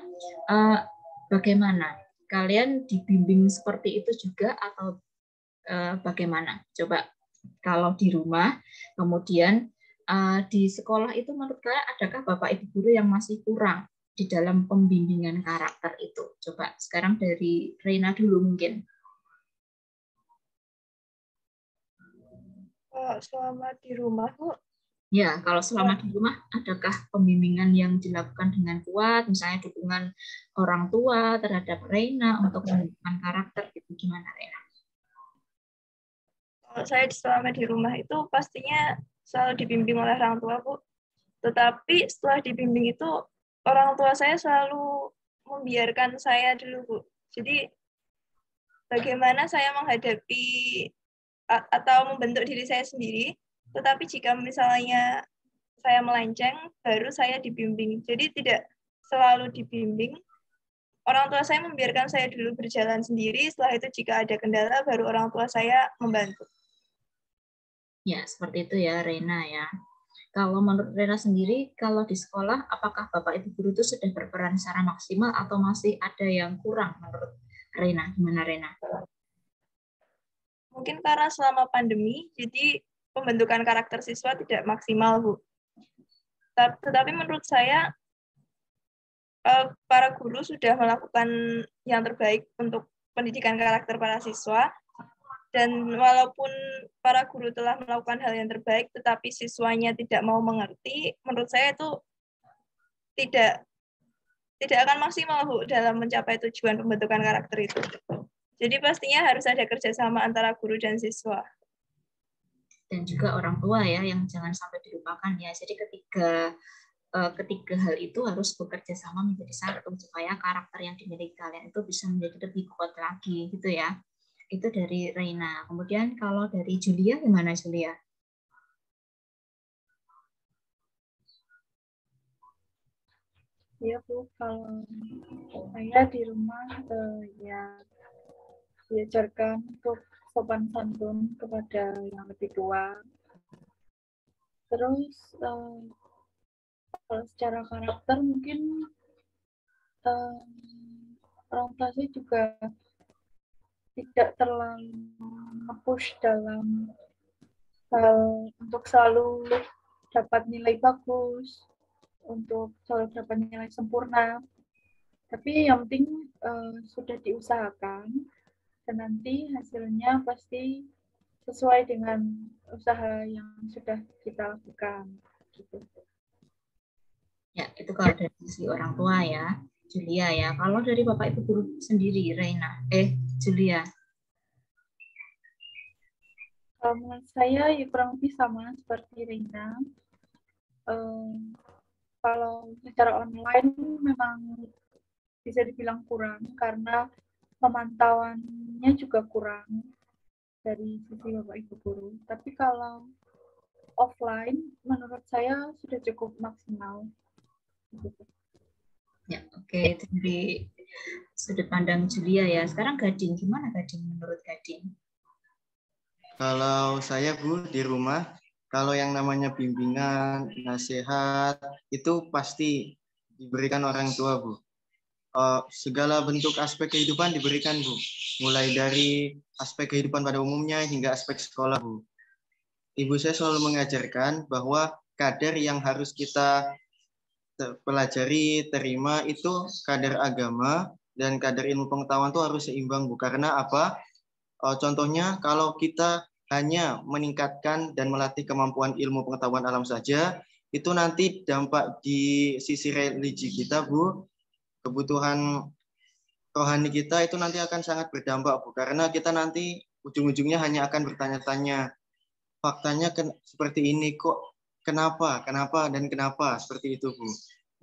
bagaimana? Kalian dibimbing seperti itu juga atau bagaimana? Coba kalau di rumah, kemudian di sekolah itu menurut kalian adakah Bapak Ibu guru yang masih kurang di dalam pembimbingan karakter itu? Coba sekarang dari Reina dulu mungkin. Selama di rumah, Bu. Ya, kalau selama di rumah, adakah pembimbingan yang dilakukan dengan kuat, misalnya dukungan orang tua terhadap Reina untuk pembentukan karakter, gitu gimana Reina? Kalau saya selama di rumah itu pastinya selalu dibimbing oleh orang tua, Bu. Tetapi setelah dibimbing itu, orang tua saya selalu membiarkan saya dulu, Bu. Jadi, bagaimana saya menghadapi atau membentuk diri saya sendiri, tetapi jika misalnya saya melenceng, baru saya dibimbing. Jadi tidak selalu dibimbing. Orang tua saya membiarkan saya dulu berjalan sendiri, setelah itu jika ada kendala, baru orang tua saya membantu. Ya, seperti itu ya Reina ya. Kalau menurut Reina sendiri, kalau di sekolah, apakah Bapak Ibu guru itu sudah berperan secara maksimal atau masih ada yang kurang menurut Reina? Gimana Reina? Mungkin karena selama pandemi, jadi pembentukan karakter siswa tidak maksimal, Bu. Tetapi menurut saya, para guru sudah melakukan yang terbaik untuk pendidikan karakter para siswa. Dan walaupun para guru telah melakukan hal yang terbaik, tetapi siswanya tidak mau mengerti, menurut saya itu tidak akan maksimal, Bu, dalam mencapai tujuan pembentukan karakter itu. Jadi pastinya harus ada kerjasama antara guru dan siswa. Dan juga orang tua ya, yang jangan sampai dilupakan ya. Jadi ketiga hal itu harus bekerja sama menjadi satu supaya karakter yang dimiliki kalian itu bisa menjadi lebih kuat lagi gitu ya. Itu dari Reina. Kemudian kalau dari Julia gimana Julia? Iya Bu, kalau saya di rumah ya diajarkan untuk sopan santun kepada yang lebih tua. Terus kalau secara karakter mungkin orang tua saya juga tidak terlalu nge-push dalam hal untuk selalu dapat nilai bagus, untuk selalu dapat nilai sempurna. Tapi yang penting sudah diusahakan dan nanti hasilnya pasti sesuai dengan usaha yang sudah kita lakukan. Gitu. Ya, itu kalau dari sisi orang tua ya, Julia ya. Kalau dari Bapak Ibu guru sendiri, Julia. Kalau menurut saya ya kurang lebih sama seperti Reina. Kalau secara online memang bisa dibilang kurang karena pemantauannya juga kurang dari sisi Bapak Ibu guru. Tapi kalau offline menurut saya sudah cukup maksimal. Ya, oke. Itu dari sudut pandang Julia ya. Sekarang Gading, gimana Gading menurut Gading? Kalau saya Bu di rumah, kalau yang namanya bimbingan, nasihat itu pasti diberikan orang tua Bu. Segala bentuk aspek kehidupan diberikan Bu. Mulai dari aspek kehidupan pada umumnya hingga aspek sekolah Bu. Ibu saya selalu mengajarkan bahwa kadar yang harus kita pelajari, terima itu kadar agama dan kadar ilmu pengetahuan itu harus seimbang Bu. Karena apa? Contohnya kalau kita hanya meningkatkan dan melatih kemampuan ilmu pengetahuan alam saja, itu nanti dampak di sisi religi kita Bu, kebutuhan rohani kita itu nanti akan sangat berdampak Bu. Karena kita nanti ujung-ujungnya hanya akan bertanya-tanya, faktanya seperti ini kok, kenapa, dan kenapa, seperti itu Bu.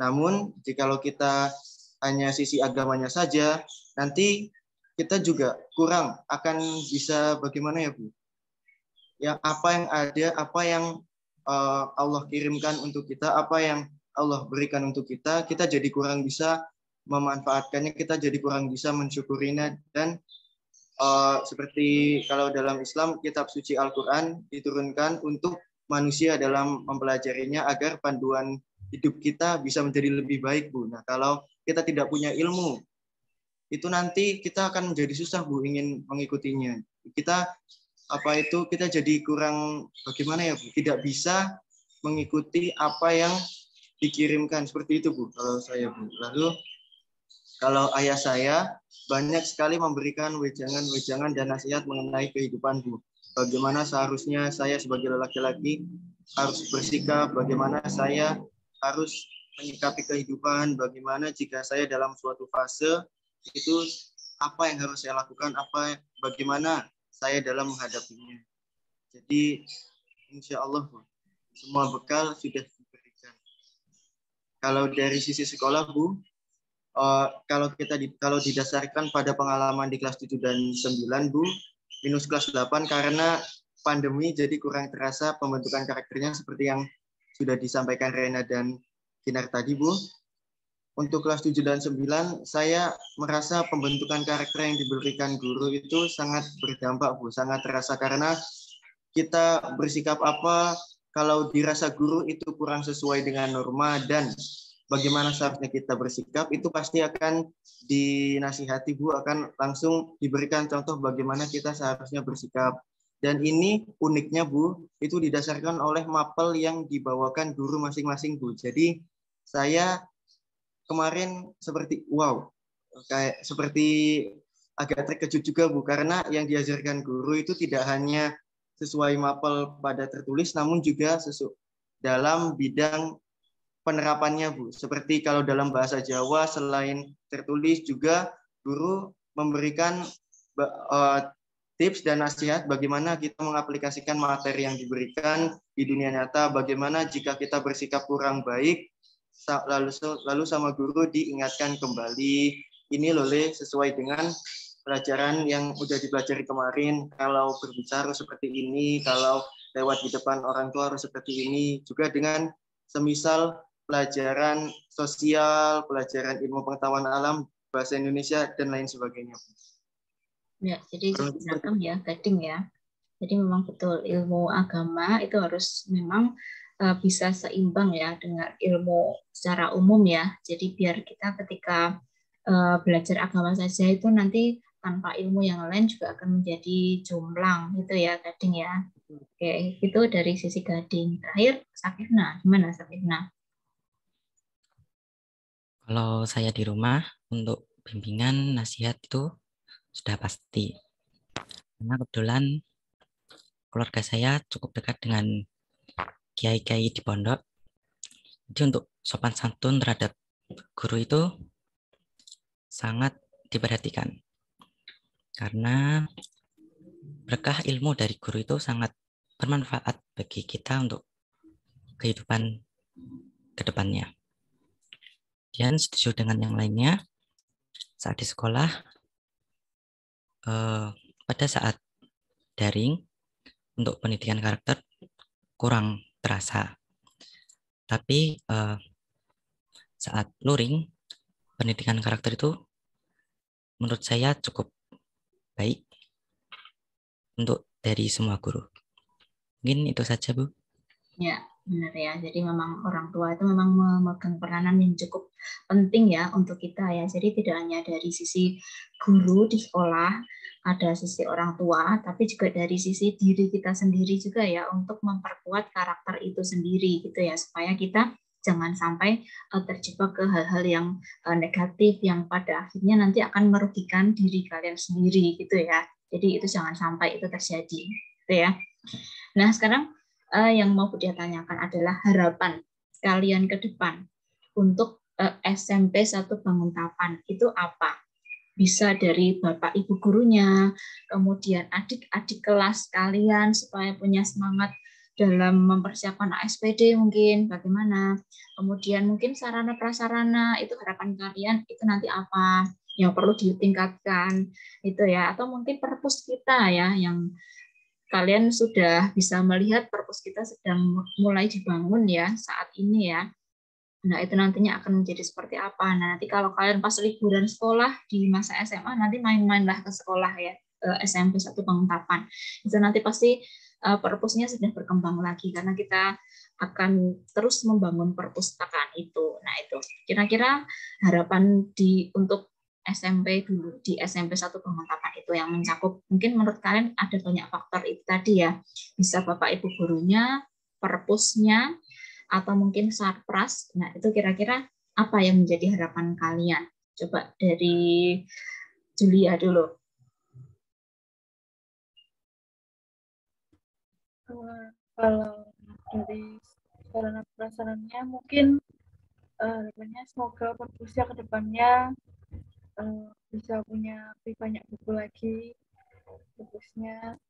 Namun, jikalau kita hanya sisi agamanya saja, nanti kita juga kurang akan bisa bagaimana ya Bu? Ya, apa yang ada, apa yang Allah kirimkan untuk kita, apa yang Allah berikan untuk kita jadi kurang bisa memanfaatkannya, kita jadi kurang bisa mensyukurinya. Dan seperti kalau dalam Islam, kitab suci Al-Quran diturunkan untuk manusia dalam mempelajarinya agar panduan hidup kita bisa menjadi lebih baik Bu. Nah, kalau kita tidak punya ilmu, itu nanti kita akan menjadi susah Bu ingin mengikutinya. Kita jadi kurang bagaimana ya Bu, tidak bisa mengikuti apa yang dikirimkan, seperti itu Bu kalau saya Bu. Lalu kalau ayah saya banyak sekali memberikan wejangan dan nasihat mengenai kehidupan Bu. Bagaimana seharusnya saya sebagai laki-laki harus bersikap, bagaimana saya harus menyikapi kehidupan, bagaimana jika saya dalam suatu fase itu apa yang harus saya lakukan, bagaimana saya dalam menghadapinya. Jadi insya Allah semua bekal sudah diberikan. Kalau dari sisi sekolah Bu, kalau didasarkan pada pengalaman di kelas 7 dan 9 Bu, minus kelas 8 karena pandemi jadi kurang terasa pembentukan karakternya seperti yang sudah disampaikan Rena dan Kinar tadi Bu. Untuk kelas 7 dan 9, saya merasa pembentukan karakter yang diberikan guru itu sangat berdampak Bu, sangat terasa karena kita bersikap apa kalau dirasa guru itu kurang sesuai dengan norma dan bagaimana seharusnya kita bersikap, itu pasti akan dinasihati Bu, akan langsung diberikan contoh bagaimana kita seharusnya bersikap. Dan ini uniknya Bu, itu didasarkan oleh mapel yang dibawakan guru masing-masing Bu. Jadi saya kemarin seperti seperti agak terkejut juga Bu, karena yang diajarkan guru itu tidak hanya sesuai mapel pada tertulis, namun juga dalam bidang penerapannya Bu. Seperti kalau dalam bahasa Jawa selain tertulis juga guru memberikan tips dan nasihat bagaimana kita mengaplikasikan materi yang diberikan di dunia nyata, bagaimana jika kita bersikap kurang baik, lalu sama guru diingatkan kembali, ini loh sesuai dengan pelajaran yang udah dipelajari kemarin, kalau berbicara seperti ini, kalau lewat di depan orang tua harus seperti ini, juga dengan semisal pelajaran sosial, pelajaran ilmu pengetahuan alam, bahasa Indonesia, dan lain sebagainya. Ya, jadi beragam ya, Gading ya. Jadi memang betul ilmu agama itu harus memang bisa seimbang ya dengan ilmu secara umum ya. Jadi biar kita ketika belajar agama saja itu nanti tanpa ilmu yang lain juga akan menjadi jomplang gitu ya Gading ya. Oke, itu dari sisi Gading. Terakhir Sakina, gimana Sakina? Kalau saya di rumah untuk bimbingan nasihat itu sudah pasti. Karena kebetulan keluarga saya cukup dekat dengan kiai-kiai di pondok. Jadi untuk sopan santun terhadap guru itu sangat diperhatikan. Karena berkah ilmu dari guru itu sangat bermanfaat bagi kita untuk kehidupan ke depannya. Dan setuju dengan yang lainnya, saat di sekolah, pada saat daring untuk pendidikan karakter kurang terasa. Tapi saat luring, pendidikan karakter itu menurut saya cukup baik untuk dari semua guru. Mungkin itu saja, Bu. Ya, benar ya. Jadi memang orang tua itu memang memegang peranan yang cukup penting ya untuk kita ya. Jadi tidak hanya dari sisi guru di sekolah, ada sisi orang tua, tapi juga dari sisi diri kita sendiri juga ya untuk memperkuat karakter itu sendiri gitu ya, supaya kita jangan sampai terjebak ke hal-hal yang negatif yang pada akhirnya nanti akan merugikan diri kalian sendiri gitu ya. Jadi itu jangan sampai itu terjadi gitu ya. Nah, sekarang yang mau Budia tanyakan adalah harapan kalian ke depan untuk SMP 1 Banguntapan itu apa? Bisa dari Bapak Ibu gurunya, kemudian adik-adik kelas kalian supaya punya semangat dalam mempersiapkan ASPD mungkin bagaimana. Kemudian mungkin sarana prasarana itu harapan kalian itu nanti apa yang perlu ditingkatkan itu ya, atau mungkin perpus kita ya yang kalian sudah bisa melihat perpus kita sedang mulai dibangun ya saat ini ya. Nah, itu nantinya akan menjadi seperti apa. Nah, nanti kalau kalian pas liburan sekolah di masa SMA, nanti main-mainlah ke sekolah ya, SMP 1 Banguntapan. Itu nanti pasti perpusnya sudah berkembang lagi, karena kita akan terus membangun perpustakaan itu. Nah, itu kira-kira harapan untuk SMP dulu, di SMP 1 Banguntapan itu yang mencakup, mungkin menurut kalian ada banyak faktor itu tadi ya, bisa Bapak Ibu gurunya, perpusnya, atau mungkin sarpras. Nah, itu kira-kira apa yang menjadi harapan kalian? Coba dari Julia dulu. Kalau dari sarana prasarannya mungkin harapannya semoga perpusnya ke depannya bisa punya lebih banyak buku lagi perpusnya.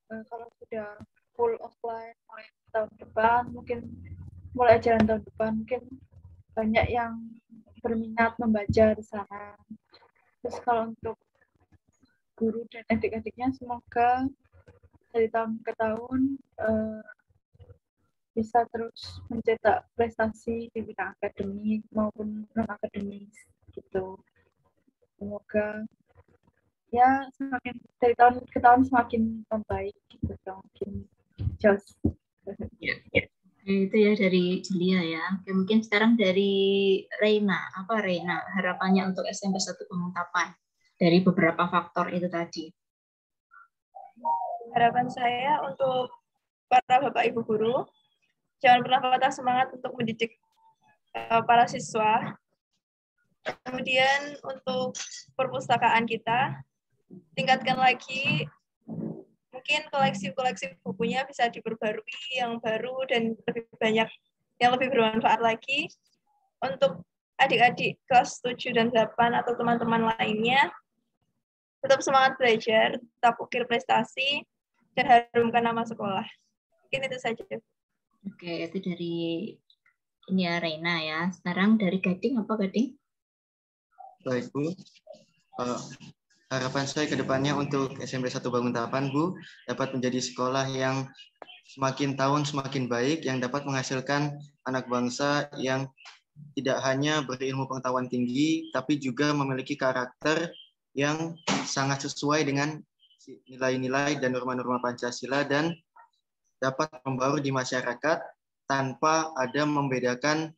Kalau sudah full offline mulai tahun depan, mungkin mulai jalan tahun depan, mungkin banyak yang berminat membaca di sana. Terus kalau untuk guru dan adik-adiknya, semoga dari tahun ke tahun bisa terus mencetak prestasi di bidang akademik maupun non akademis gitu. Semoga ya semakin dari tahun ke tahun semakin membaik gitu, semakin jos. Ya. Itu ya dari Julia ya. Oke, mungkin sekarang dari Reina. Apa Reina harapannya untuk SMP 1 Banguntapan dari beberapa faktor itu tadi? Harapan saya untuk para Bapak Ibu guru, jangan pernah patah semangat untuk mendidik para siswa. Kemudian untuk perpustakaan kita, tingkatkan lagi, mungkin koleksi-koleksi bukunya bisa diperbarui yang baru dan lebih banyak, yang lebih bermanfaat lagi. Untuk adik-adik kelas 7 dan 8 atau teman-teman lainnya, tetap semangat belajar, tetap ukir prestasi, dan harumkan nama sekolah. Mungkin itu saja. Oke, itu dari ini ya Reina ya. Sekarang dari Gading, apa Gading? Baik, Bu. Harapan saya ke depannya untuk SMP 1 Banguntapan, Bu, dapat menjadi sekolah yang semakin tahun semakin baik, yang dapat menghasilkan anak bangsa yang tidak hanya berilmu pengetahuan tinggi, tapi juga memiliki karakter yang sangat sesuai dengan nilai-nilai dan norma-norma Pancasila dan dapat membaur di masyarakat tanpa ada membedakan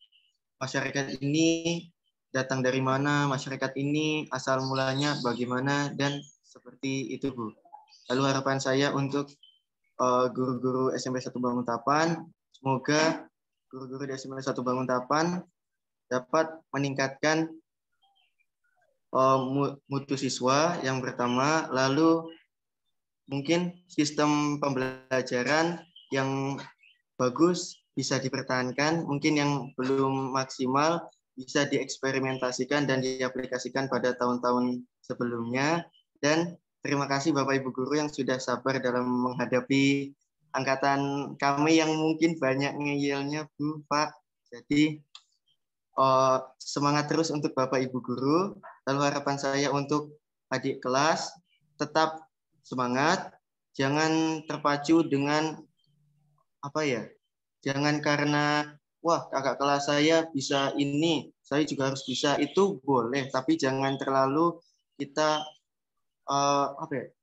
masyarakat ini datang dari mana masyarakat ini, asal mulanya bagaimana, dan seperti itu, Bu. Lalu harapan saya untuk guru-guru SMP 1 Banguntapan, semoga guru-guru di SMP 1 Banguntapan dapat meningkatkan mutu siswa yang pertama, lalu mungkin sistem pembelajaran yang bagus bisa dipertahankan, mungkin yang belum maksimal bisa dieksperimentasikan dan diaplikasikan pada tahun-tahun sebelumnya. Dan terima kasih Bapak Ibu Guru yang sudah sabar dalam menghadapi angkatan kami yang mungkin banyak ngeyelnya, Bu, Pak. Jadi semangat terus untuk Bapak Ibu Guru. Lalu harapan saya untuk adik kelas tetap semangat, jangan terpacu dengan jangan karena wah kakak kelas saya bisa ini, saya juga harus bisa, itu boleh, tapi jangan terlalu kita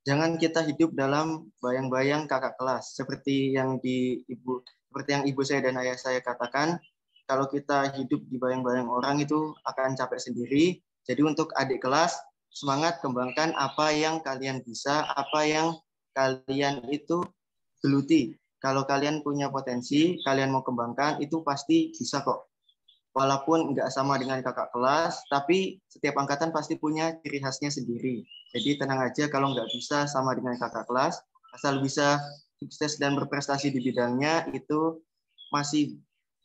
jangan kita hidup dalam bayang-bayang kakak kelas seperti yang ibu saya dan ayah saya katakan. Kalau kita hidup di bayang-bayang orang itu akan capek sendiri. Jadi untuk adik kelas, semangat kembangkan apa yang kalian bisa, apa yang kalian itu geluti. Kalau kalian punya potensi, kalian mau kembangkan, itu pasti bisa kok. Walaupun nggak sama dengan kakak kelas, tapi setiap angkatan pasti punya ciri khasnya sendiri. Jadi tenang aja kalau nggak bisa sama dengan kakak kelas, asal bisa sukses dan berprestasi di bidangnya, itu masih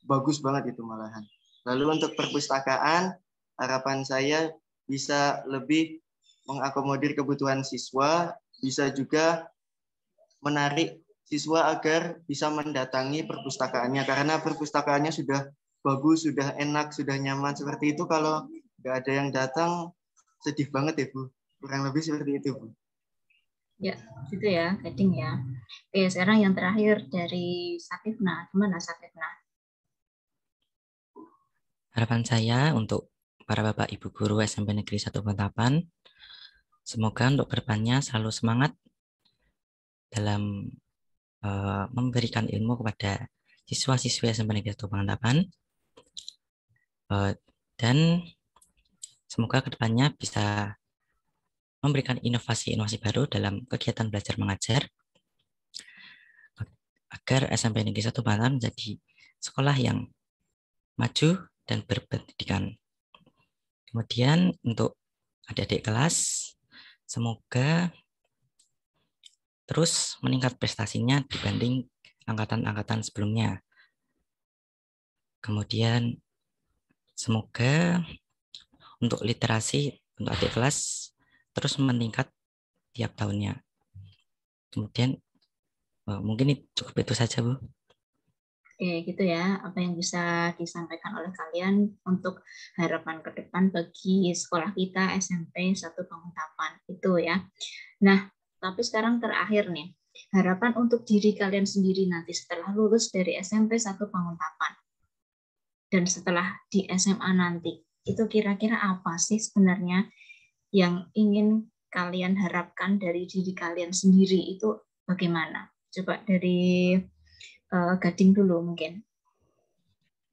bagus banget itu malahan. Lalu untuk perpustakaan, harapan saya bisa lebih mengakomodir kebutuhan siswa, bisa juga menarik siswa agar bisa mendatangi perpustakaannya, karena perpustakaannya sudah bagus, sudah enak, sudah nyaman seperti itu. Kalau nggak ada yang datang, sedih banget ya, Bu. Kurang lebih seperti itu, Bu. Ya, gitu ya, Gading ya. Oke, sekarang yang terakhir dari Sakifna. Gimana Sakifna? Harapan saya untuk para Bapak Ibu Guru SMP Negeri 1 Banguntapan, semoga untuk kedepannya selalu semangat dalam memberikan ilmu kepada siswa-siswi SMP Negeri 1 Banguntapan, dan semoga kedepannya bisa memberikan inovasi-inovasi baru dalam kegiatan belajar mengajar agar SMP Negeri 1 Banguntapan menjadi sekolah yang maju dan berpendidikan. Kemudian untuk adik-adik kelas, semoga terus meningkat prestasinya dibanding angkatan-angkatan sebelumnya. Kemudian semoga untuk literasi untuk adik kelas terus meningkat tiap tahunnya. Kemudian mungkin cukup itu saja, Bu. Oke, gitu ya, apa yang bisa disampaikan oleh kalian untuk harapan ke depan bagi sekolah kita SMP 1 Banguntapan itu ya. Nah, tapi sekarang terakhir nih, harapan untuk diri kalian sendiri nanti setelah lulus dari SMP 1 Banguntapan dan setelah di SMA nanti, itu kira-kira apa sih sebenarnya yang ingin kalian harapkan dari diri kalian sendiri itu bagaimana? Coba dari Gading dulu mungkin.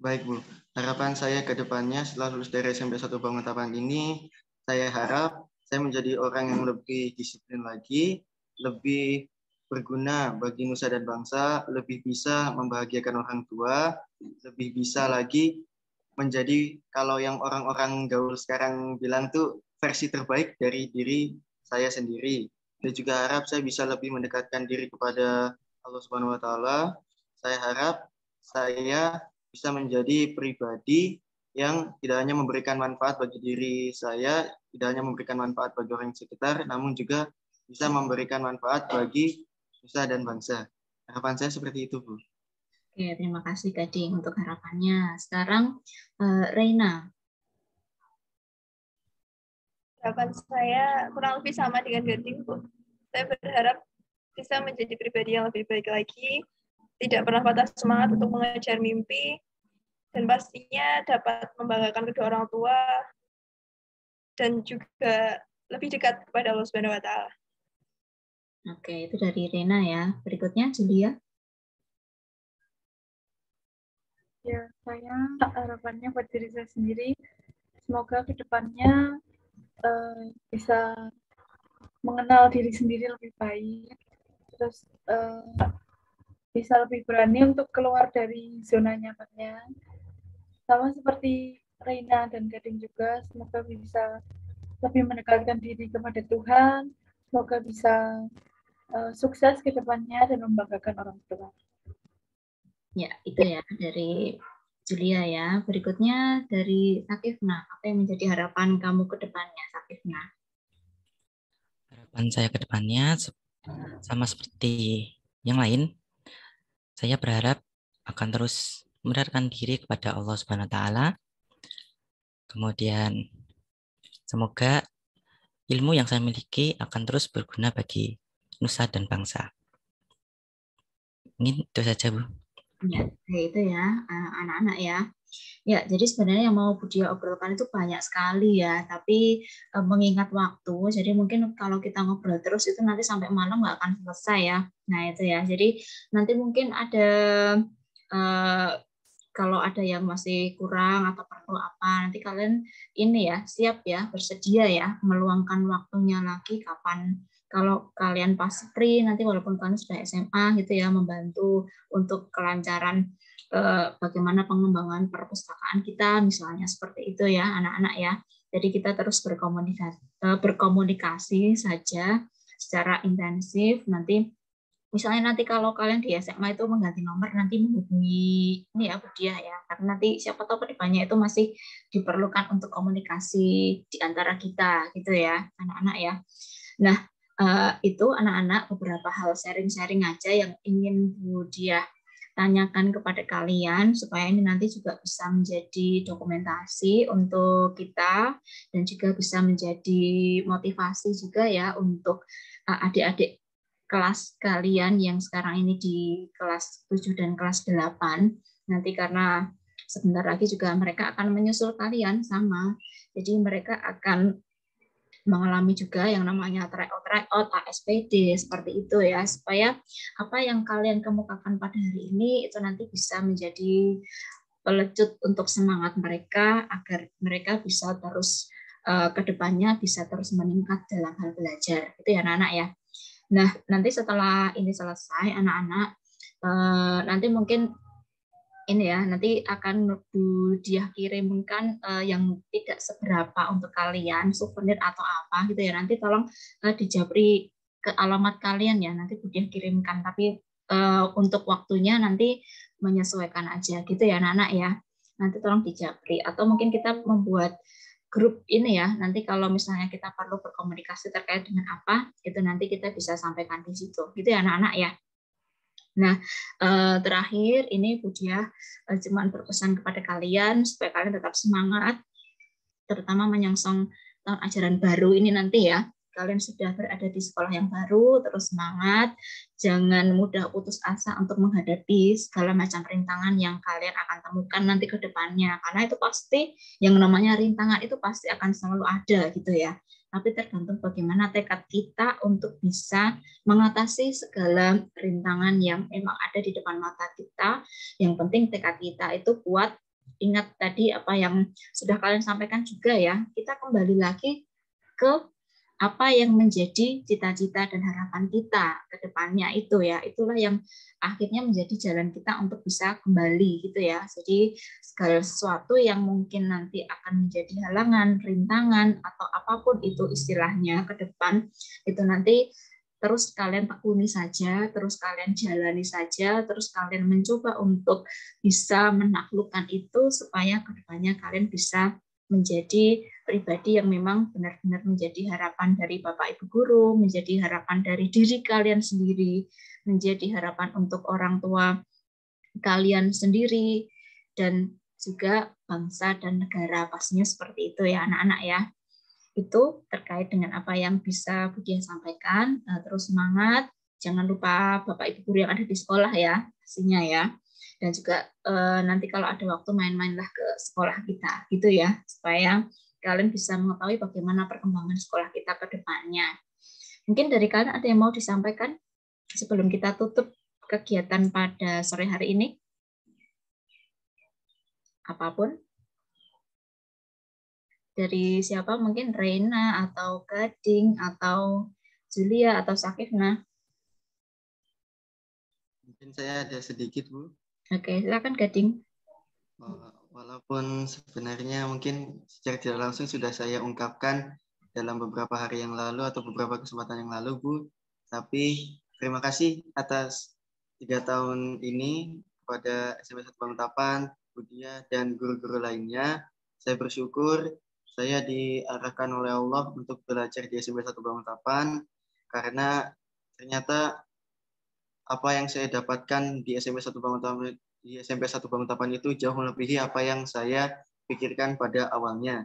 Baik, Bu. Harapan saya ke depannya setelah lulus dari SMP 1 Banguntapan ini, saya harap saya menjadi orang yang lebih disiplin lagi, lebih berguna bagi nusa dan bangsa, lebih bisa membahagiakan orang tua, lebih bisa lagi menjadi, kalau yang orang-orang gaul sekarang bilang tuh, versi terbaik dari diri saya sendiri. Dan juga harap saya bisa lebih mendekatkan diri kepada Allah Subhanahu wa Ta'ala. Saya harap saya bisa menjadi pribadi yang tidak hanya memberikan manfaat bagi diri saya, tidak hanya memberikan manfaat bagi orang sekitar, namun juga bisa memberikan manfaat bagi nusa dan bangsa. Harapan saya seperti itu, Bu. Oke, terima kasih Gading untuk harapannya. Sekarang Reina. Harapan saya kurang lebih sama dengan Gading, Bu. Saya berharap bisa menjadi pribadi yang lebih baik lagi, tidak pernah patah semangat untuk mengejar mimpi, dan pastinya dapat membanggakan kedua orang tua, dan juga lebih dekat kepada Allah Subhanahu wa Ta'ala. Oke, itu dari Rena ya. Berikutnya Julia. Ya, saya harapannya buat diri saya sendiri, semoga kedepannya bisa mengenal diri sendiri lebih baik, terus bisa lebih berani untuk keluar dari zona nyamannya. Sama seperti Reina dan Gading juga, semoga bisa lebih mendekatkan diri kepada Tuhan, semoga bisa sukses ke depannya dan membanggakan orang tua. Ya, itu ya dari Julia ya. Berikutnya dari Sakifna, apa yang menjadi harapan kamu ke depannya, Sakifna? Harapan saya ke depannya sama seperti yang lain, saya berharap akan terus mendekatkan diri kepada Allah Subhanahu wa taala. Kemudian semoga ilmu yang saya miliki akan terus berguna bagi nusa dan bangsa. Mungkin itu saja, Bu. Ya, itu ya, anak-anak ya. Ya, jadi sebenarnya yang mau Budia obrolkan itu banyak sekali ya, tapi mengingat waktu, jadi mungkin kalau kita ngobrol terus itu nanti sampai malam nggak akan selesai ya. Nah itu ya, jadi nanti mungkin ada kalau ada yang masih kurang atau perlu apa, nanti kalian ini ya siap ya, bersedia ya meluangkan waktunya lagi kapan. Kalau kalian pas free nanti walaupun kalian sudah SMA gitu ya, membantu untuk kelancaran bagaimana pengembangan perpustakaan kita misalnya seperti itu ya anak-anak ya. Jadi kita terus berkomunikasi saja secara intensif. Nanti misalnya nanti kalau kalian di SMA itu mengganti nomor nanti menghubungi ini ya Budia ya, karena nanti siapa tahu kedepannya itu masih diperlukan untuk komunikasi di antara kita gitu ya anak-anak ya. Nah itu anak-anak beberapa hal sharing-sharing aja yang ingin Budia tanyakan kepada kalian supaya ini nanti juga bisa menjadi dokumentasi untuk kita dan juga bisa menjadi motivasi juga ya untuk adik-adik kelas kalian yang sekarang ini di kelas 7 dan kelas 8 nanti, karena sebentar lagi juga mereka akan menyusul kalian sama, jadi mereka akan mengalami juga yang namanya tryout, ASPD seperti itu ya, supaya apa yang kalian kemukakan pada hari ini itu nanti bisa menjadi pelecut untuk semangat mereka agar mereka bisa terus ke depannya bisa terus meningkat dalam hal belajar itu ya anak-anak ya. Nah nanti setelah ini selesai anak-anak nanti mungkin ini ya, nanti akan Budia kirimkan yang tidak seberapa untuk kalian, souvenir atau apa gitu ya. Nanti tolong dijapri ke alamat kalian ya, nanti Budia kirimkan. Tapi untuk waktunya nanti menyesuaikan aja gitu ya anak-anak ya. Nanti tolong dijapri. Atau mungkin kita membuat grup ini ya, nanti kalau misalnya kita perlu berkomunikasi terkait dengan apa, itu nanti kita bisa sampaikan di situ. Gitu ya anak-anak ya. Nah, terakhir ini Budia cuma berpesan kepada kalian supaya kalian tetap semangat, terutama menyongsong tahun ajaran baru ini nanti ya. Kalian sudah berada di sekolah yang baru, terus semangat, jangan mudah putus asa untuk menghadapi segala macam rintangan yang kalian akan temukan nanti ke depannya. Karena itu pasti, yang namanya rintangan itu pasti akan selalu ada gitu ya. Tapi tergantung bagaimana tekad kita untuk bisa mengatasi segala rintangan yang memang ada di depan mata kita. Yang penting tekad kita itu kuat. Ingat tadi apa yang sudah kalian sampaikan juga ya, kita kembali lagi ke apa yang menjadi cita-cita dan harapan kita ke depannya itu ya, itulah yang akhirnya menjadi jalan kita untuk bisa kembali gitu ya. Jadi segala sesuatu yang mungkin nanti akan menjadi halangan, rintangan atau apapun itu istilahnya ke depan, itu nanti terus kalian tekuni saja, terus kalian jalani saja, terus kalian mencoba untuk bisa menaklukkan itu supaya ke depannya kalian bisa menjadi pribadi yang memang benar-benar menjadi harapan dari Bapak Ibu Guru, menjadi harapan dari diri kalian sendiri, menjadi harapan untuk orang tua kalian sendiri, dan juga bangsa dan negara. Pastinya seperti itu ya anak-anak ya. Itu terkait dengan apa yang bisa Budia sampaikan. Terus semangat, jangan lupa Bapak Ibu Guru yang ada di sekolah ya, pastinya ya. Dan juga nanti kalau ada waktu main-mainlah ke sekolah kita gitu ya, supaya kalian bisa mengetahui bagaimana perkembangan sekolah kita ke depannya. Mungkin dari kalian ada yang mau disampaikan sebelum kita tutup kegiatan pada sore hari ini? Apapun? Dari siapa? Mungkin Reina atau Gading atau Julia atau Sakifna. Mungkin saya ada sedikit, Bu. Oke, silakan Gading. Walaupun sebenarnya mungkin secara tidak langsung sudah saya ungkapkan dalam beberapa hari yang lalu atau beberapa kesempatan yang lalu, Bu. Tapi terima kasih atas 3 tahun ini kepada SMP 1 Banguntapan, Budia, dan guru-guru lainnya. Saya bersyukur saya diarahkan oleh Allah untuk belajar di SMP 1 Banguntapan karena ternyata apa yang saya dapatkan di SMP 1 Banguntapan itu jauh melebihi apa yang saya pikirkan pada awalnya.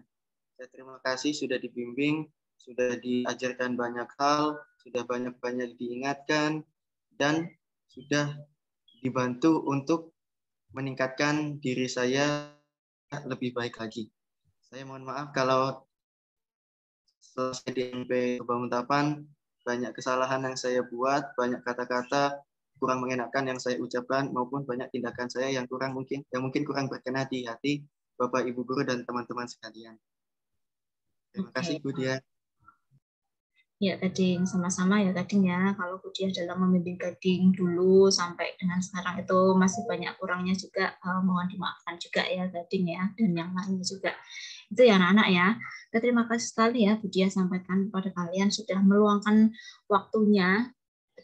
Saya terima kasih sudah dibimbing, sudah diajarkan banyak hal, sudah banyak-banyak diingatkan, dan sudah dibantu untuk meningkatkan diri saya lebih baik lagi. Saya mohon maaf kalau selesai di SMP Banguntapan, banyak kesalahan yang saya buat, banyak kata-kata kurang mengenakan yang saya ucapkan, maupun banyak tindakan saya yang mungkin kurang berkenan di hati Bapak Ibu guru dan teman-teman sekalian. Terima kasih, Bu Dia. Ya, Gading, sama-sama ya Gading ya. Kalau Budia dalam membimbing Gading dulu sampai dengan sekarang itu masih banyak kurangnya juga, mohon dimaafkan juga ya Gading ya, dan yang lainnya juga. Itu ya anak-anak ya. Terima kasih sekali ya Budia sampaikan kepada kalian sudah meluangkan waktunya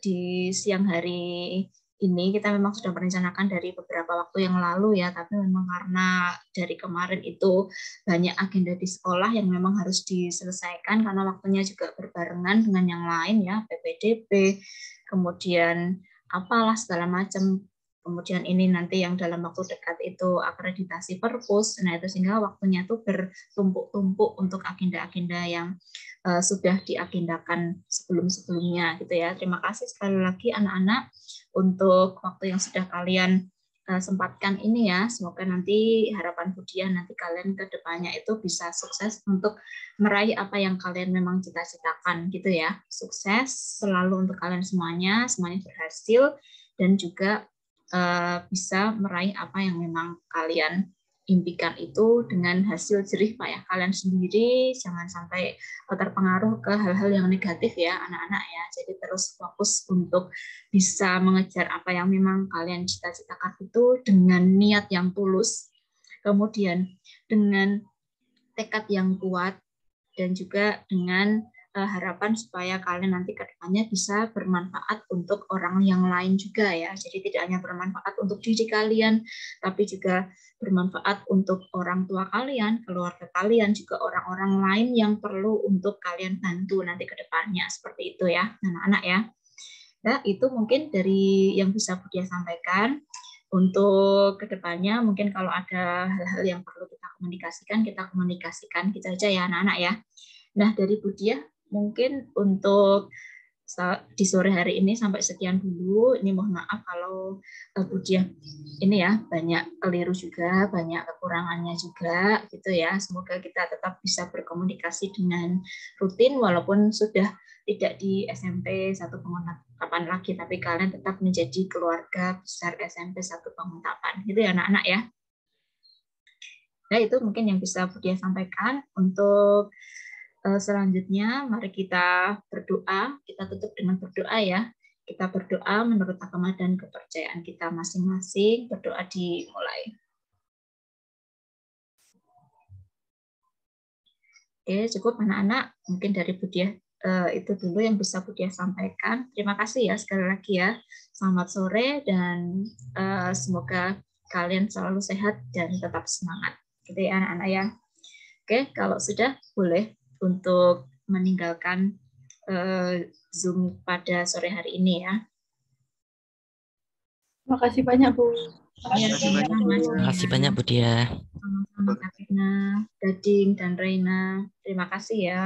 di siang hari ini. Kita memang sudah merencanakan dari beberapa waktu yang lalu ya, tapi memang karena dari kemarin itu banyak agenda di sekolah yang memang harus diselesaikan karena waktunya juga berbarengan dengan yang lain ya, PPDB, kemudian apalah segala macam. Kemudian ini nanti yang dalam waktu dekat itu akreditasi perpus. Nah, itu sehingga waktunya itu bertumpuk-tumpuk untuk agenda-agenda yang sudah diagendakan sebelum-sebelumnya gitu ya. Terima kasih sekali lagi anak-anak untuk waktu yang sudah kalian sempatkan ini ya. Semoga nanti harapan Budia nanti kalian ke depannya itu bisa sukses untuk meraih apa yang kalian memang cita-citakan gitu ya. Sukses selalu untuk kalian semuanya berhasil dan juga bisa meraih apa yang memang kalian impikan itu dengan hasil jerih payah kalian sendiri. Jangan sampai terpengaruh ke hal-hal yang negatif ya anak-anak ya. Jadi terus fokus untuk bisa mengejar apa yang memang kalian cita-citakan itu dengan niat yang tulus, kemudian dengan tekad yang kuat, dan juga dengan harapan supaya kalian nanti ke depannya bisa bermanfaat untuk orang yang lain juga ya. Jadi tidak hanya bermanfaat untuk diri kalian, tapi juga bermanfaat untuk orang tua kalian, keluarga kalian, juga orang-orang lain yang perlu untuk kalian bantu nanti ke depannya. Seperti itu ya, anak-anak ya. Nah, itu mungkin dari yang bisa Budia sampaikan. Untuk kedepannya mungkin kalau ada hal-hal yang perlu kita komunikasikan gitu aja ya anak-anak ya. Nah, dari Budia mungkin untuk di sore hari ini sampai sekian dulu. Ini mohon maaf kalau Budia ini ya banyak keliru juga, banyak kekurangannya juga gitu ya. Semoga kita tetap bisa berkomunikasi dengan rutin walaupun sudah tidak di SMP 1 Banguntapan lagi, tapi kalian tetap menjadi keluarga besar SMP 1 Banguntapan. Gitu ya anak-anak ya. Nah, itu mungkin yang bisa Budia sampaikan. Untuk selanjutnya, mari kita berdoa. Kita tutup dengan berdoa ya. Kita berdoa menurut agama dan kepercayaan kita masing-masing. Berdoa dimulai. Oke, cukup anak-anak. Mungkin dari Budia itu dulu yang bisa Budia sampaikan. Terima kasih ya sekali lagi ya. Selamat sore dan semoga kalian selalu sehat dan tetap semangat. Gitu ya anak-anak ya. Oke, kalau sudah boleh untuk meninggalkan Zoom pada sore hari ini ya. Terima kasih banyak, Bu. Terima kasih banyak, Bu Dia. Sama-sama Kak Rina, Gading, dan Reina. Terima kasih ya.